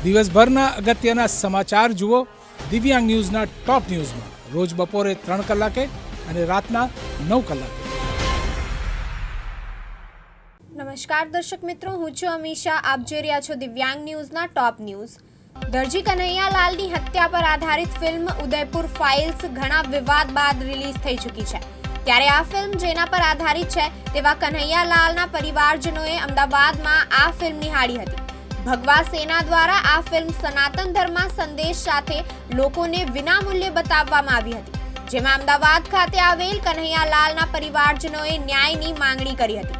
દિવસભરના અગત્યના સમાચાર જુઓ દિવ્યાંગ ન્યૂઝના ટોપ ન્યૂઝમાં રોજ બપોરે 3 કલાકે અને રાતના 9 કલાકે. નમસ્કાર દર્શક મિત્રો, હું છું અમીશા. આપ જોઈ રહ્યા છો દિવ્યાંગ ન્યૂઝના ટોપ ન્યૂઝ. દરજી કન્હૈયાલાલની હત્યા પર આધારિત ફિલ્મ ઉદયપુર ફાઇલ્સ ઘણા વિવાદ બાદ રિલીઝ થઈ ચૂકી છે. ત્યારે આ ફિલ્મ જેના પર આધારિત છે તેવા કન્હૈયાલાલના પરિવારજનોએ અમદાવાદમાં આ ફિલ્મ નિહાળી હતી. ભગવા સેના દ્વારા આ ફિલ્મ સનાતન ધર્મ સંદેશ સાથે લોકોને વિનામૂલ્યે બતાવવામાં આવી હતી, જેમાં અમદાવાદ ખાતે આવેલ કન્હૈયાલાલના પરિવારજનોએ ન્યાયની માંગણી કરી હતી.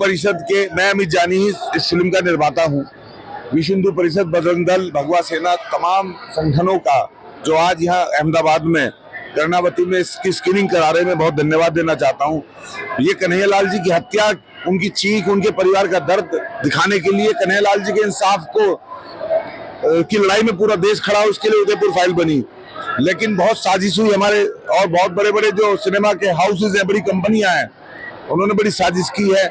परिषद के मैं अमित जानी ही इस फिल्म का निर्माता हूँ. विश्व हिंदू परिषद, बजरंग दल, भगवा सेना, तमाम संगठनों का जो आज यहाँ अहमदाबाद में कर्णावती में इसकी स्क्रीनिंग करा रहे, मैं बहुत धन्यवाद देना चाहता हूँ. ये कन्हैयालाल जी की हत्या, उनकी चीख, उनके परिवार का दर्द दिखाने के लिए, कन्हैयालाल जी के इंसाफ को की लड़ाई में पूरा देश खड़ा, उसके लिए उदयपुर फाइल बनी. लेकिन बहुत साजिश हुई हमारे, और बहुत बड़े बड़े जो सिनेमा के हाउसेज हैं, बड़ी कंपनियां हैं, उन्होंने बड़ी साजिश की है.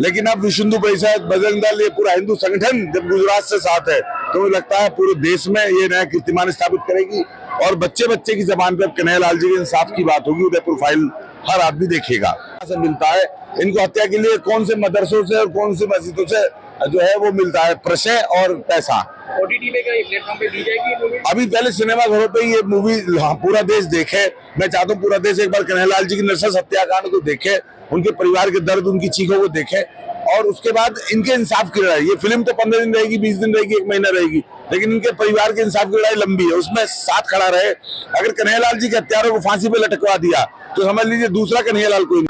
लेकिन अब विश्व हिंदू परिषद, बजरंग दल, ये पूरा हिंदू संगठन जब गुजरात से साथ है तो मुझे लगता है पूरे देश में ये नया कीर्तिमान स्थापित करेगी. और बच्चे बच्चे की जबान पे अब कन्हैयालाल जी के इंसाफ की बात होगी. उदयपुर फाइल हर आदमी देखेगा. से मिलता है इनको हत्या के लिए कौन से मदरसों से और कौन से मस्जिदों से जो है वो मिलता है प्रशय और पैसा. ओटीटी पे प्लेटफॉर्म पे दी जाएगी मूवी? अभी पहले सिनेमा घरों पे ये मूवी पूरा देश देखे. मैं चाहता हूँ पूरा देश एक बार कन्हैयालाल जी की नृशंस हत्याकांड को देखे, उनके परिवार के दर्द, उनकी चीखों को देखे, और उसके बाद इनके इंसाफ की लड़ाई. ये फिल्म तो 15 दिन रहेगी, 20 दिन रहेगी, 1 महीना रहेगी, लेकिन इनके परिवार के इंसाफ की लड़ाई लंबी है. उसमें साथ खड़ा रहे. अगर कन्हैयालाल जी के हत्यारों को फांसी पे लटकवा दिया तो समझ लीजिए दूसरा कन्हैयालाल कोई नहीं.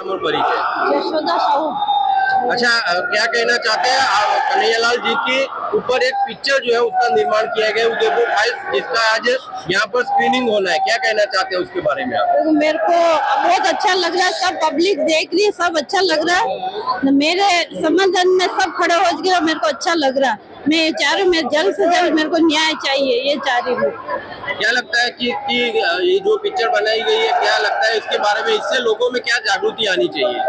अच्छा, क्या कहना चाहते हैं? कन्हैयालाल जी के ऊपर एक पिक्चर जो है उसका निर्माण किया गया उदयपुर फाइल्स, जिसका आज यहाँ पर स्क्रीनिंग होना है. क्या कहना चाहते हैं उसके बारे में आप? मेरे को बहुत अच्छा लग रहा है, सब पब्लिक देख रही है, सब अच्छा लग रहा है. मेरे समर्थन में सब खड़े हो गए, मेरे को अच्छा लग रहा है. मैं चाह रही हूँ जल्द से जल्द मेरे को न्याय चाहिए, ये चाह रही हूँ. क्या लगता है कि ये जो पिक्चर बनाई गई है, क्या लगता है इसके बारे में, इससे लोगों में क्या जागृति आनी चाहिए?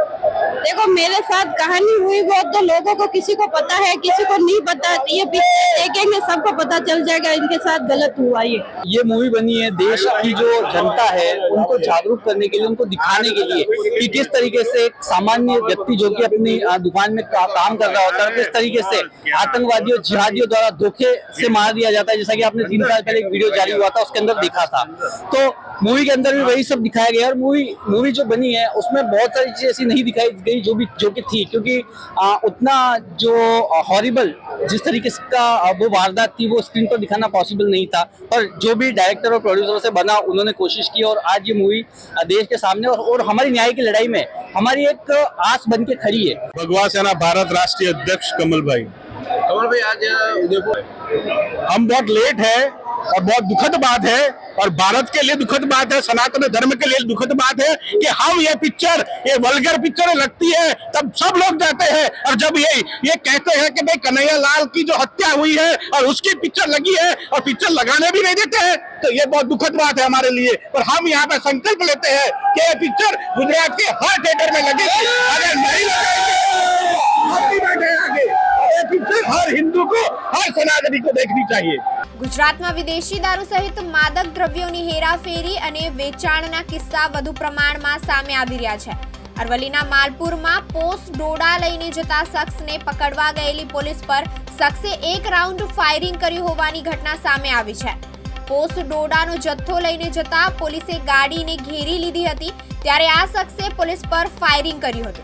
देखो, मेरे साथ कहानी हुई वो तो लोगों को किसी को पता है, किसी को नहीं पता. ये पिक्चर देखेंगे सबको पता चल जाएगा इनके साथ गलत हुआ. ये मूवी बनी है देश की जो जनता है उनको जागरूक करने के लिए, उनको दिखाने के लिए कि किस तरीके से एक सामान्य व्यक्ति जो कि अपनी दुकान में काम कर रहा होता है, किस तरीके से आतंकवादियों, जिहादियों द्वारा धोखे से मार दिया जाता है. जैसा कि आपने 3 साल पहले एक वीडियो जारी हुआ था, उसके अंदर देखा था. तो मूवी के अंदर भी वही सब दिखाया गया. और मूवी जो बनी है उसमें बहुत सारी चीजें ऐसी नहीं दिखाई गई जो कि थी, क्योंकि उतना जो हॉरिबल जिस तरीके का वो वारदात थी वो स्क्रीन पर दिखाना पॉसिबल नहीं था. पर जो भी डायरेक्टर और प्रोड्यूसर से बना उन्होंने कोशिश की, और आज ये मूवी देश के सामने और हमारी न्याय की लड़ाई में हमारी एक आस बन के खड़ी है. भगवा सेना भारत राष्ट्रीय अध्यक्ष कमल भाई. आज उदयपुर हम बहुत लेट है और बहुत दुखद बात है, और भारत के लिए दुखद बात है, सनातन धर्म के लिए दुखद बात है कि हम ये पिक्चर, ये वल्गर पिक्चर लगती है तब सब लोग जाते हैं, और जब ये कहते हैं कि भाई कन्हैयालाल की जो हत्या हुई है और उसकी पिक्चर लगी है और पिक्चर लगाने भी नहीं देते हैं, तो ये बहुत दुखद बात है हमारे लिए. पर हम यहाँ पे संकल्प लेते हैं कि ये पिक्चर गुजरात के हर थिएटर में लगेगी. अगर नहीं लगाएंगे ये पिक्चर हर हिंदू को, हर सनातनी को देखनी चाहिए. ગુજરાતમાં વિદેશી દારૂ સહિત માદક દ્રવ્યોની હેરાફેરી અને વેચાણના કિસ્સા વધુ પ્રમાણમાં સામે આવી રહ્યા છે. અરવલ્લીના માલપુરમાં પોસ્ટ ડોડા લઈને જતા શખ્સને પકડવા ગયેલી પોલીસ પર શખ્સે 1 રાઉન્ડ ફાયરિંગ કર્યું હોવાની ઘટના સામે આવી છે. પોસ્ટ ડોડાનો જથ્થો લઈને જતા પોલીસે ગાડીને ઘેરી લીધી હતી, ત્યારે આ શખ્સે પોલીસ પર ફાયરિંગ કર્યું હતું.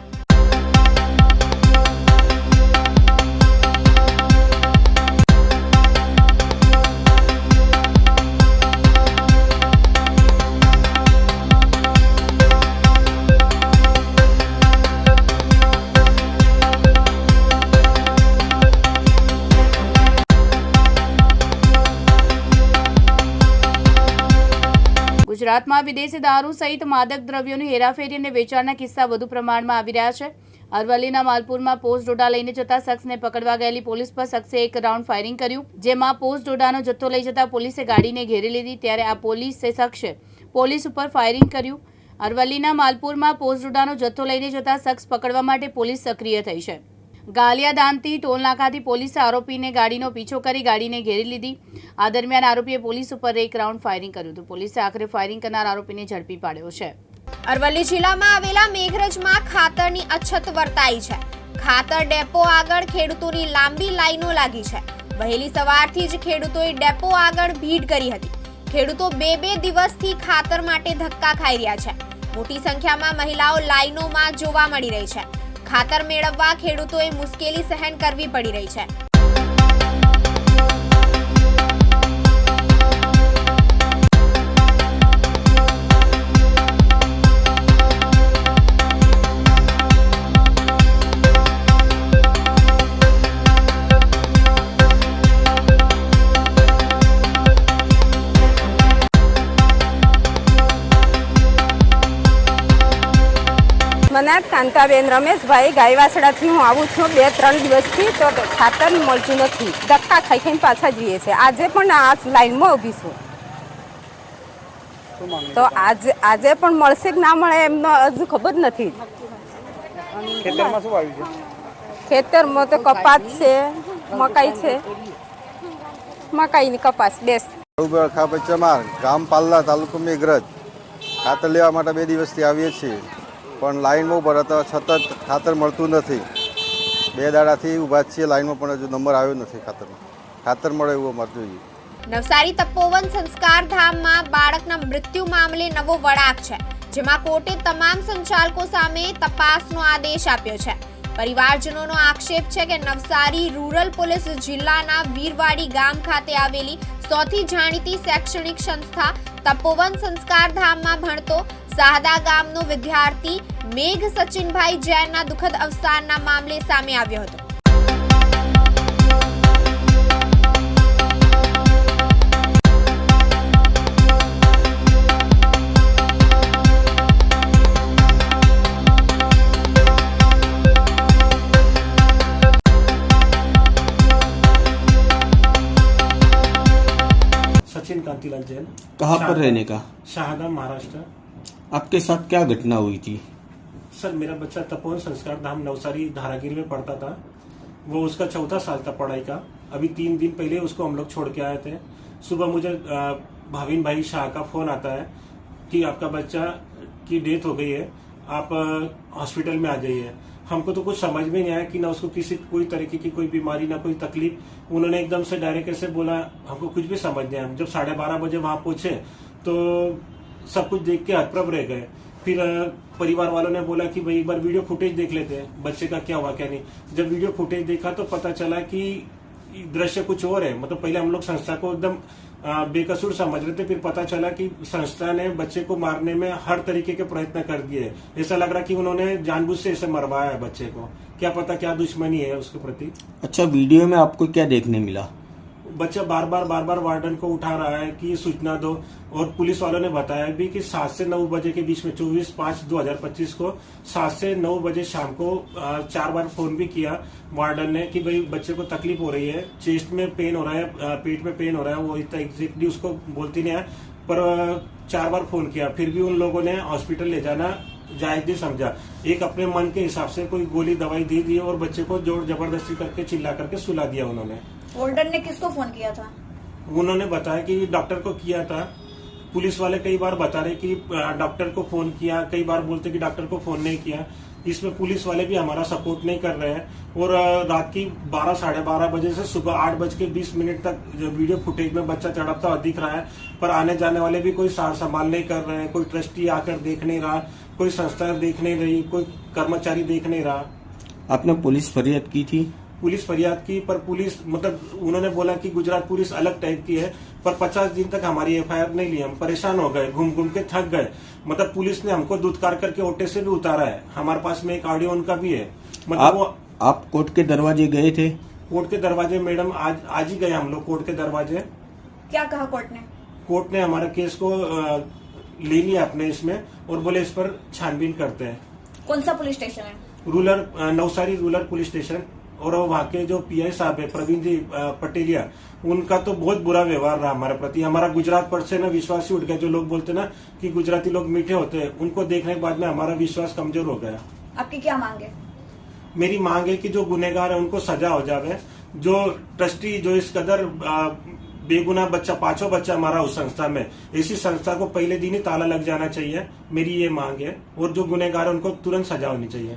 ગુજરાતમાં વિદેશી દારૂ સહિત માદક દ્રવ્યોની હેરાફેરી અને વેચાણના કિસ્સા વધુ પ્રમાણમાં આવી રહ્યા છે. અરવલ્લીના માલપુરમાં પોસ્ટ ડોડા લઈને જતા શખ્સને પકડવા ગયેલી પોલીસ પર શખ્સે એક રાઉન્ડ ફાયરિંગ કર્યું, જેમાં પોસ્ટ ડોડાનો જથ્થો લઈ જતા પોલીસે ગાડીને ઘેરી લીધી. ત્યારે આ શખ્સે પોલીસ ઉપર ફાયરિંગ કર્યું. અરવલ્લીના માલપુરમાં પોસ્ટ ડોડાનો જથ્થો લઈને જતા શખ્સ પકડવા માટે પોલીસ સક્રિય થઈ છે. ગાલિયાદાનથી ટોલનાકાથી પોલીસે આરોપીને ગાડીનો પીછો કરી ગાડીને ઘેરી લીધી. આ દરમિયાન આરોપીએ પોલીસ ઉપર એક રાઉન્ડ ફાયરિંગ કર્યું હતું. પોલીસે આખરે ફાયરિંગ કરનાર આરોપીને ઝડપી પાડ્યો છે. અરવલ્લી જિલ્લામાં આવેલા મેઘરજમાં ખાતરની અછત વર્તાઈ છે. ખાતર ડેપો આગળ ખેડૂતોની લાંબી લાઈનો લાગી છે. વહેલી સવારથી જ ખેડૂતોએ ડેપો આગળ ભીડ કરી હતી. ખેડૂતો બે દિવસથી ખાતર માટે ધક્કા ખાઈ રહ્યા છે. મોટી સંખ્યામાં મહિલાઓ લાઈનોમાં જોવા મળી રહી છે. ખાતર મેળવવા ખેડૂતોએ મુશ્કેલી સહન કરવી પડી રહી છે. મને કાંતાબેન રમેશભાઈ ગાયવાસડાથી હું આવું છું 2-3 દિવસથી, તો ખાતર મળતું નથી. ધક્કા ખાઈને પાછા જઈએ છીએ. આજે પણ આ લાઈનમાં ઊભી છું, તો આજે પણ મળશે કે ના મળે એમનો હજુ ખબર નથી. ખેતરમાં શું આવ્યું છે? ખેતરમાં તો કપાસ છે, મકાઈ છે, મકાઈની કપાસ બેસ. ગામ પાલ્લા, તાલુકો મેઘરજ. ખાતર લેવા માટે 2 દિવસથી આવીએ છીએ, પણ લાઈનમાં ઉભા હતા છતાં ખાતર મળતું નથી. 2 દાડાથી ઊભા છીએ લાઈનમાં, પણ હજુ નંબર આવ્યો નથી ખાતરનો. ખાતર મળે એવું અમારે જોઈએ. નવસારી તપોવન સંસ્કાર ધામમાં બાળકના મૃત્યુ મામલે નવો વળાંક છે, જેમાં કોર્ટે તમામ સંચાલકો સામે તપાસનો આદેશ આપ્યો છે. પરિવારજનોનો આક્ષેપ છે કે નવસારી રૂરલ પોલીસ જિલ્લાના વીરવાડી ગામ ખાતે આવેલી સૌથી જાણીતી શૈક્ષણિક સંસ્થા તપોવન સંસ્કાર ધામમાં ભણતો સાહદા ગામનો વિદ્યાર્થી મેઘ સચિનભાઈ જૈનના દુઃખદ અવસાનના મામલે સામે આવ્યો હતો. सचिन कांतिलाल जैन. कहाँ पर रहने का? शाहदा, महाराष्ट्र. आपके साथ क्या घटना हुई थी? सर, मेरा बच्चा तपोवन संस्कार धाम नवसारी धारागिर में पढ़ता था. वो उसका 4था साल था पढ़ाई का. अभी 3 दिन पहले उसको हम लोग छोड़ के आए थे. सुबह मुझे भाविन भाई शाह का फोन आता है कि आपका बच्चा की डेथ हो गई है, आप हॉस्पिटल में आ जाइए. हमको तो कुछ समझ में नहीं आया कि ना उसको कोई तरीके की कोई बीमारी, ना कोई तकलीफ. उन्होंने एकदम से डायरेक्ट ऐसे बोला, हमको कुछ भी समझ नहीं आया. जब 12:30 बजे वहां पहुंचे तो सब कुछ देख के हतप्रभ रह गए. फिर परिवार वालों ने बोला कि भाई एक बार वीडियो फुटेज देख लेते हैं, बच्चे का क्या हुआ क्या नहीं. जब वीडियो फुटेज देखा तो पता चला कि दृश्य कुछ और है. मतलब पहले हम लोग संस्था को एकदम बेकसूर समझ रहे थे, फिर पता चला कि संस्था ने बच्चे को मारने में हर तरीके के प्रयत्न कर दिए. ऐसा लग रहा कि उन्होंने जानबूझ से ऐसे मरवाया है बच्चे को. क्या पता क्या दुश्मनी है उसके प्रति. अच्छा, वीडियो में आपको क्या देखने मिला? बच्चा बार बार वार्डन को उठा रहा है कि सूचना दो. और पुलिस वालों ने बताया भी कि 7 से 9 बजे के बीच में 24/5/2025 को 7 से 9 बजे शाम को 4 बार फोन भी किया वार्डन ने कि भाई बच्चे को तकलीफ हो रही है, चेस्ट में पेन हो रहा है, पेट में पेन हो रहा है. वो इतना एग्जैक्टली उसको बोलती नहीं है, पर 4 बार फोन किया. फिर भी उन लोगों ने हॉस्पिटल ले जाना जायज नहीं समझा. एक अपने मन के हिसाब से कोई गोली दवाई दे दी और बच्चे को जोर जबरदस्ती करके चिल्ला करके सुला दिया उन्होंने. वार्डन ने किसको फोन किया था? उन्होंने बताया कि डॉक्टर को किया था. पुलिस वाले कई बार बता रहे कि डॉक्टर को फोन किया, कई बार बोलते कि डॉक्टर को फोन नहीं किया. इसमें पुलिस वाले भी हमारा सपोर्ट नहीं कर रहे हैं. और रात की 12-12:30 बजे से सुबह 8:20 तक वीडियो फुटेज में बच्चा तड़पता हुआ दिख रहा है, पर आने जाने वाले भी कोई सार संभाल नहीं कर रहे हैं. कोई ट्रस्टी आकर देख नहीं रहा, कोई संस्था देख नहीं रही, कोई कर्मचारी देख नहीं रहा. आपने पुलिस फरियाद की थी? पुलिस फरियाद की, पर पुलिस मतलब उन्होंने बोला कि गुजरात पुलिस अलग टाइप की है, पर 50 दिन तक हमारी FIR नहीं ली. हम परेशान हो गए, घूम घूम के थक गए. मतलब पुलिस ने हमको दुत्कार करके ओटे से भी उतारा है. हमारे पास में एक ऑडियो उनका भी है. मतलब आप कोर्ट के दरवाजे गए थे? कोर्ट के दरवाजे मैडम आज ही गए हम लोग कोर्ट के दरवाजे. क्या कहा कोर्ट ने? कोर्ट ने हमारे केस को ले लिया अपने इसमें और बोले इस पर छानबीन करते हैं। कौन सा पुलिस स्टेशन है? Rural Navsari rural police station. और वहाँ के जो पीआई साहब है प्रवीण जी पटेलिया, उनका तो बहुत बुरा व्यवहार रहा हमारे प्रति। हमारा गुजरात पर से ना विश्वास ही उठ गया। जो लोग बोलते ना कि गुजराती लोग मीठे होते हैं, उनको देखने के बाद में हमारा विश्वास कमजोर हो गया। आपकी क्या मांग है? मेरी मांग है कि जो गुनहगार है उनको सजा हो जाए। जो ट्रस्टी जो इस कदर बेगुनाह बच्चा, 5 बच्चा हमारा उस संस्था में, इसी संस्था को पहले दिन ही ताला लग जाना चाहिए, मेरी ये मांग है। और जो गुनहगार है उनको तुरंत सजा होनी चाहिए।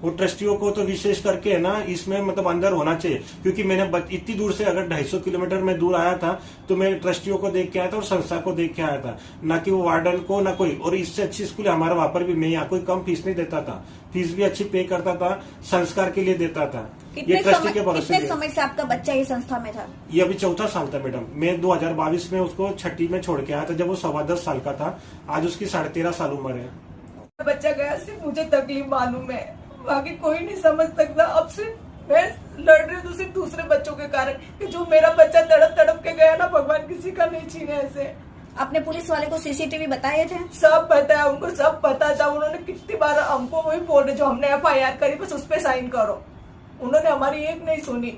और ट्रस्टियों को तो विशेष करके है ना इसमें मतलब अंदर होना चाहिए, क्योंकि मैंने इतनी दूर से अगर 250 किलोमीटर में दूर आया था तो मैं ट्रस्टियों को देख के आया था और संस्था को देख के आया था, ना कि वो वार्डन को ना कोई। और इससे अच्छी स्कूल हमारे वहां पर भी, मैं यहाँ कोई कम फीस नहीं देता था, फीस भी अच्छी पे करता था, संस्कार के लिए देता था। ये ट्रस्टी के भरोसे। कितने समय से आपका बच्चा ये संस्था में था? ये अभी 4था साल था मैडम। मैं 2022 में उसको 6ठी में छोड़ के आया था, जब वो 10.25 साल का था। आज उसकी 13.5 साल उम्र है। बच्चा गया, सिर्फ मुझे तकलीफ मालूम है, बाकी कोई नहीं समझ सकता। अब सिर्फ मैं लड़ रही हूँ सिर्फ दूसरे बच्चों के कारण, कि जो मेरा बच्चा तड़प तड़प के गया ना, भगवान किसी का नहीं छीने ऐसे। आपने पुलिस वाले को सीसीटीवी बताए थे? सब बताया उनको, सब पता था। उन्होंने कितनी बार हमको वही बोल रहे, जो हमने FIR करी बस उस पर साइन करो, उन्होंने हमारी एक नहीं सुनी।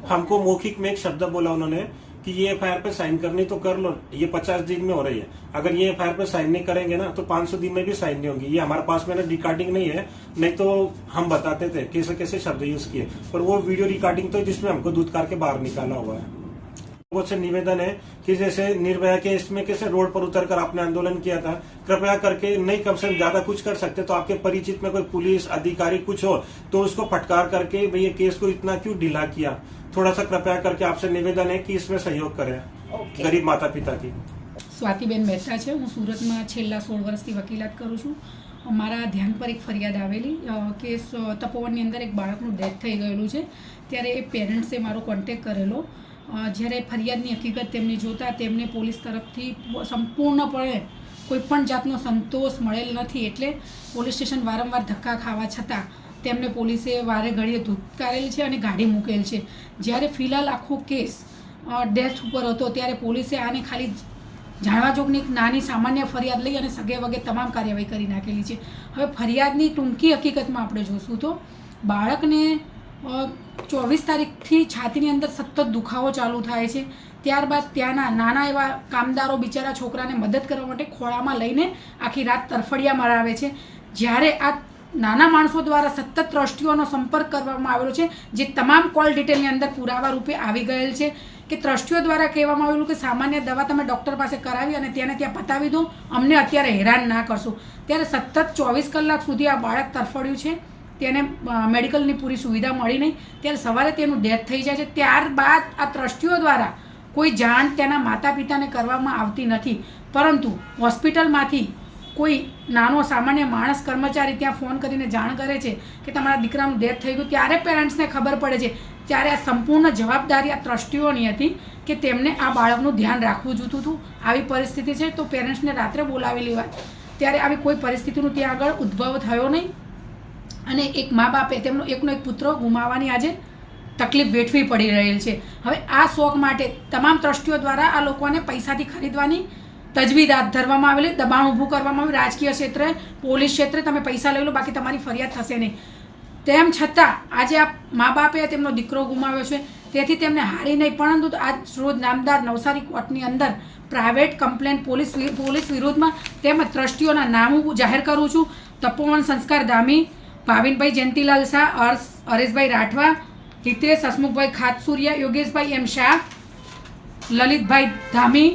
हमको मौखिक में एक शब्द बोला उन्होंने कि ये FIR पे साइन करनी तो कर लो, ये 50 दिन में हो रही है, अगर ये FIR पे साइन नहीं करेंगे ना तो 500 दिन में भी साइन नहीं होगी। ये हमारे पास में ना रिकॉर्डिंग नहीं है, नहीं तो हम बताते थे कैसे कैसे शब्द यूज किए, पर वो वीडियो रिकॉर्डिंग तो जिसमें हमको दूध के बाहर निकाला हुआ है। लोगों से निवेदन है कि जैसे निर्भया के इसमें कैसे रोड पर उतरकर आपने आंदोलन किया था, कृपया करके नहीं कम से कम ज्यादा कुछ कर सकते तो आपके परिचित में कोई पुलिस अधिकारी कुछ हो तो उसको फटकार करके भाई ये केस को इतना क्यों ढीला किया, थोड़ा सा कृपया करके आपसे निवेदन है कि इसमें सहयोग करें गरीब माता पिता की। સ્વાતિબેન મહેતા છે, હું સુરતમાં છેલ્લા 16 વર્ષથી વકીલાત કરું છું। મારા ધ્યાન પર એક ફરિયાદ આવેલી કે તપોવનની અંદર એક બાળકનું ડેથ થઈ ગયેલું છે, ત્યારે એ પેરેન્ટ્સે મારો કોન્ટેક્ટ કરેલો। જ્યારે ફરિયાદની હકીકત તેમને જોતા તેમને પોલીસ તરફથી સંપૂર્ણપણે કોઈપણ જાતનો સંતોષ મળેલ નથી, એટલે પોલીસ સ્ટેશન વારંવાર ધક્કા ખાવા છતાં તેમને પોલીસે વારે ઘડીએ ધૂતકારેલ છે અને ગાડી મૂકેલ છે। જ્યારે ફિલહાલ આખો કેસ ડેથ ઉપર હતો ત્યારે પોલીસે આને ખાલી જાણવા જોગની એક નાની સામાન્ય ફરિયાદ લઈ અને સગે વગે તમામ કાર્યવાહી કરી નાખેલી છે। હવે ફરિયાદની ટૂંકી હકીકતમાં આપણે જોશું તો બાળકને 24 તારીખથી છાતીની અંદર સતત દુખાવો ચાલુ થાય છે। ત્યારબાદ ત્યાંના નાના એવા કામદારો બિચારા છોકરાને મદદ કરવા માટે ખોળામાં લઈને આખી રાત તરફડિયા મરાવે છે। જ્યારે આ નાના માણસો દ્વારા સતત ટ્રસ્ટીઓનો સંપર્ક કરવામાં આવેલો છે, જે તમામ કોલ ડિટેલની અંદર પુરાવા રૂપે આવી ગયેલ છે કે ટ્રસ્ટીઓ દ્વારા કહેવામાં આવેલું કે સામાન્ય દવા તમે ડૉક્ટર પાસે કરાવી અને ત્યાં પતાવી દો, અમને અત્યારે હેરાન ના કરશો। ત્યારે સતત 24 કલાક સુધી આ બાળક તરફડ્યું છે, તેને મેડિકલની પૂરી સુવિધા મળી નહીં, ત્યારે સવારે તેનું ડેથ થઈ જાય છે। ત્યારબાદ આ ટ્રસ્ટીઓ દ્વારા કોઈ જાણ તેના માતા પિતાને કરવામાં આવતી નથી, પરંતુ હોસ્પિટલમાંથી કોઈ નાનો સામાન્ય માણસ કર્મચારી ત્યાં ફોન કરીને જાણ કરે છે કે તમારા દીકરાનું ડેથ થઈ ગયું, ત્યારે પેરેન્ટ્સને ખબર પડે છે। ત્યારે આ સંપૂર્ણ જવાબદારી આ ટ્રસ્ટીઓની હતી કે તેમને આ બાળકનું ધ્યાન રાખવું જોતું હતું। આવી પરિસ્થિતિ છે તો પેરેન્ટ્સને રાત્રે બોલાવી લેવાય, ત્યારે આવી કોઈ પરિસ્થિતિનું ત્યાં આગળ ઉદ્ભવ થયો નહીં અને એક મા બાપે તેમનો એકનો એક પુત્ર ગુમાવવાની આજે તકલીફ વેઠવી પડી રહેલ છે। હવે આ શોખ માટે તમામ ટ્રસ્ટીઓ દ્વારા આ લોકોને પૈસાથી ખરીદવાની તજવીજ હાથ ધરવામાં આવેલી, દબાણ ઊભું કરવામાં આવ્યું। રાજકીય ક્ષેત્રે, પોલીસ ક્ષેત્રે તમે પૈસા લઈ લો, બાકી તમારી ફરિયાદ થશે નહીં। તેમ છતાં આજે આ મા બાપે તેમનો દીકરો ગુમાવ્યો છે, તેથી તેમને હારી નહીં, પરંતુ આજ રોજ નામદાર નવસારી કોર્ટની અંદર પ્રાઇવેટ કમ્પ્લેન્ટ પોલીસ વિરુદ્ધમાં તેમજ ટ્રસ્ટીઓના નામ હું જાહેર કરું છું। તપોવન સંસ્કાર ધામી, ભાવિનભાઈ જયંતિલાલ શાહ, હરેશભાઈ રાઠવા, હિતેશ હસમુખભાઈ ખાતસુરિયા, યોગેશભાઈ એમ શાહ, લલિતભાઈ ધામી,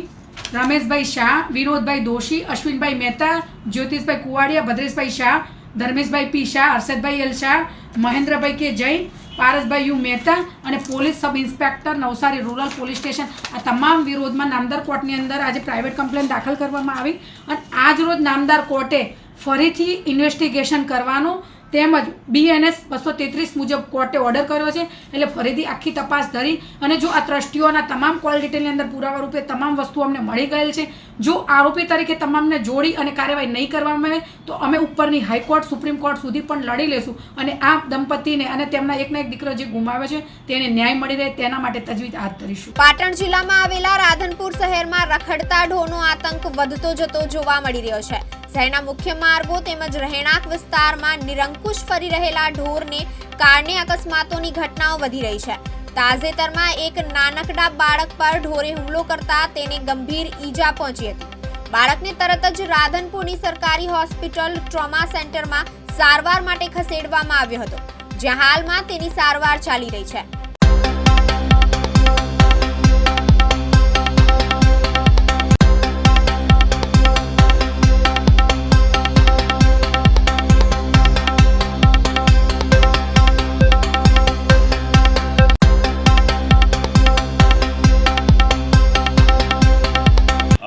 રમેશભાઈ શાહ, વિનોદભાઈ દોશી, અશ્વિનભાઈ મહેતા, જ્યોતિષભાઈ કુવાડિયા, ભદ્રેશભાઈ શાહ, ધર્મેશભાઈ પી શાહ, હર્ષદભાઈ એલ શાહ, મહેન્દ્રભાઈ કે જૈન, પારસભાઈ યુ મહેતા અને police sub inspector Navsari rural police station, આ તમામ વિરોધમાં નામદાર કોર્ટની અંદર આજે પ્રાઇવેટ કમ્પ્લેન દાખલ કરવામાં આવી અને આજ રોજ નામદાર કોર્ટે ફરીથી ઇન્વેસ્ટિગેશન કરવાનું તેમજ BNS 233 મુજબ કોર્ટે ઓર્ડર કર્યો છે. એટલે ફરીથી આખી તપાસ ધરી અને જો આ ટ્રસ્ટીઓના તમામ કોલ ડિટેલની અંદર પુરાવા રૂપે તમામ વસ્તુઓ અમને મળી ગયેલ છે, જો આરોપી તરીકે તમામને જોડી અને કાર્યવાહી નહીં કરવામાં આવે તો અમે ઉપરની હાઈકોર્ટ, સુપ્રીમ કોર્ટ સુધી પણ લડી લેશું અને આ દંપતીને અને તેમના એકના એક દીકરો જે ગુમાવ્યો છે તેને ન્યાય મળી રહે તેના માટે તજવીજ હાથ ધરીશું. પાટણ જિલ્લામાં આવેલા રાધનપુર શહેરમાં રખડતા ઢોરનો આતંક વધતો જતો જોવા મળી રહ્યો છે. શહેરના મુખ્ય માર્ગો તેમજ રહેણાંક વિસ્તારમાં નિરંકુશ ફરી રહેલા ઢોરને કારણે અકસ્માતોની ઘટનાઓ વધી રહી છે. તાજેતરમાં એક નાનકડા બાળક પર ઢોરે હુમલો કરતા તેને ગંભીર ઈજા પહોંચી હતી. બાળકને તરત જ રાધનપુરની સરકારી હોસ્પિટલ ટ્રોમા સેન્ટરમાં સારવાર માટે ખસેડવામાં આવ્યો હતો, જ્યાં હાલમાં તેની સારવાર ચાલી રહી છે.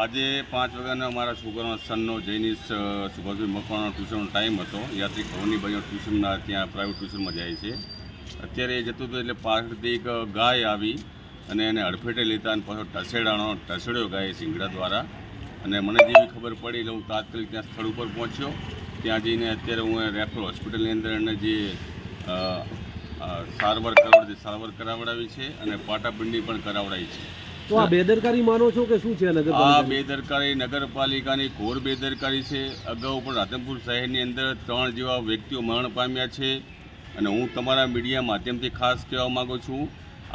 આજે 5 વાગ્યાનો અમારા છોકરાનો સનનો જૈનિશ સુભાષભાઈ મકવાણાનો ટ્યુશનનો ટાઈમ હતો. યાત્રિક ભવનની બાજુ ટ્યુશનના ત્યાં પ્રાઇવેટ ટ્યુશનમાં જાય છે. અત્યારે એ જતું હતું એટલે પાછળથી એક ગાય આવી અને એને હડફેટે લેતા અને પાછો ઢસેડ્યો ગાય સિંગડા દ્વારા. અને મને જેવી ખબર પડી એટલે હું તાત્કાલિક ત્યાં સ્થળ ઉપર પહોંચ્યો. ત્યાં જઈને અત્યારે હું રેફરલ હોસ્પિટલની અંદર એને જે સારવાર કરાવડાવી છે અને પાટાપિંડી પણ કરાવડાવી છે. તો આ બેદરકારી માનો છો કે શું છે? આ બેદરકારી નગરપાલિકાની ઘોર બેદરકારી છે. અગાઉ પણ રાધનપુર શહેરની અંદર 3 જેવા વ્યક્તિઓ મરણ પામ્યા છે અને હું તમારા મીડિયા માધ્યમથી ખાસ કહેવા માગું છું,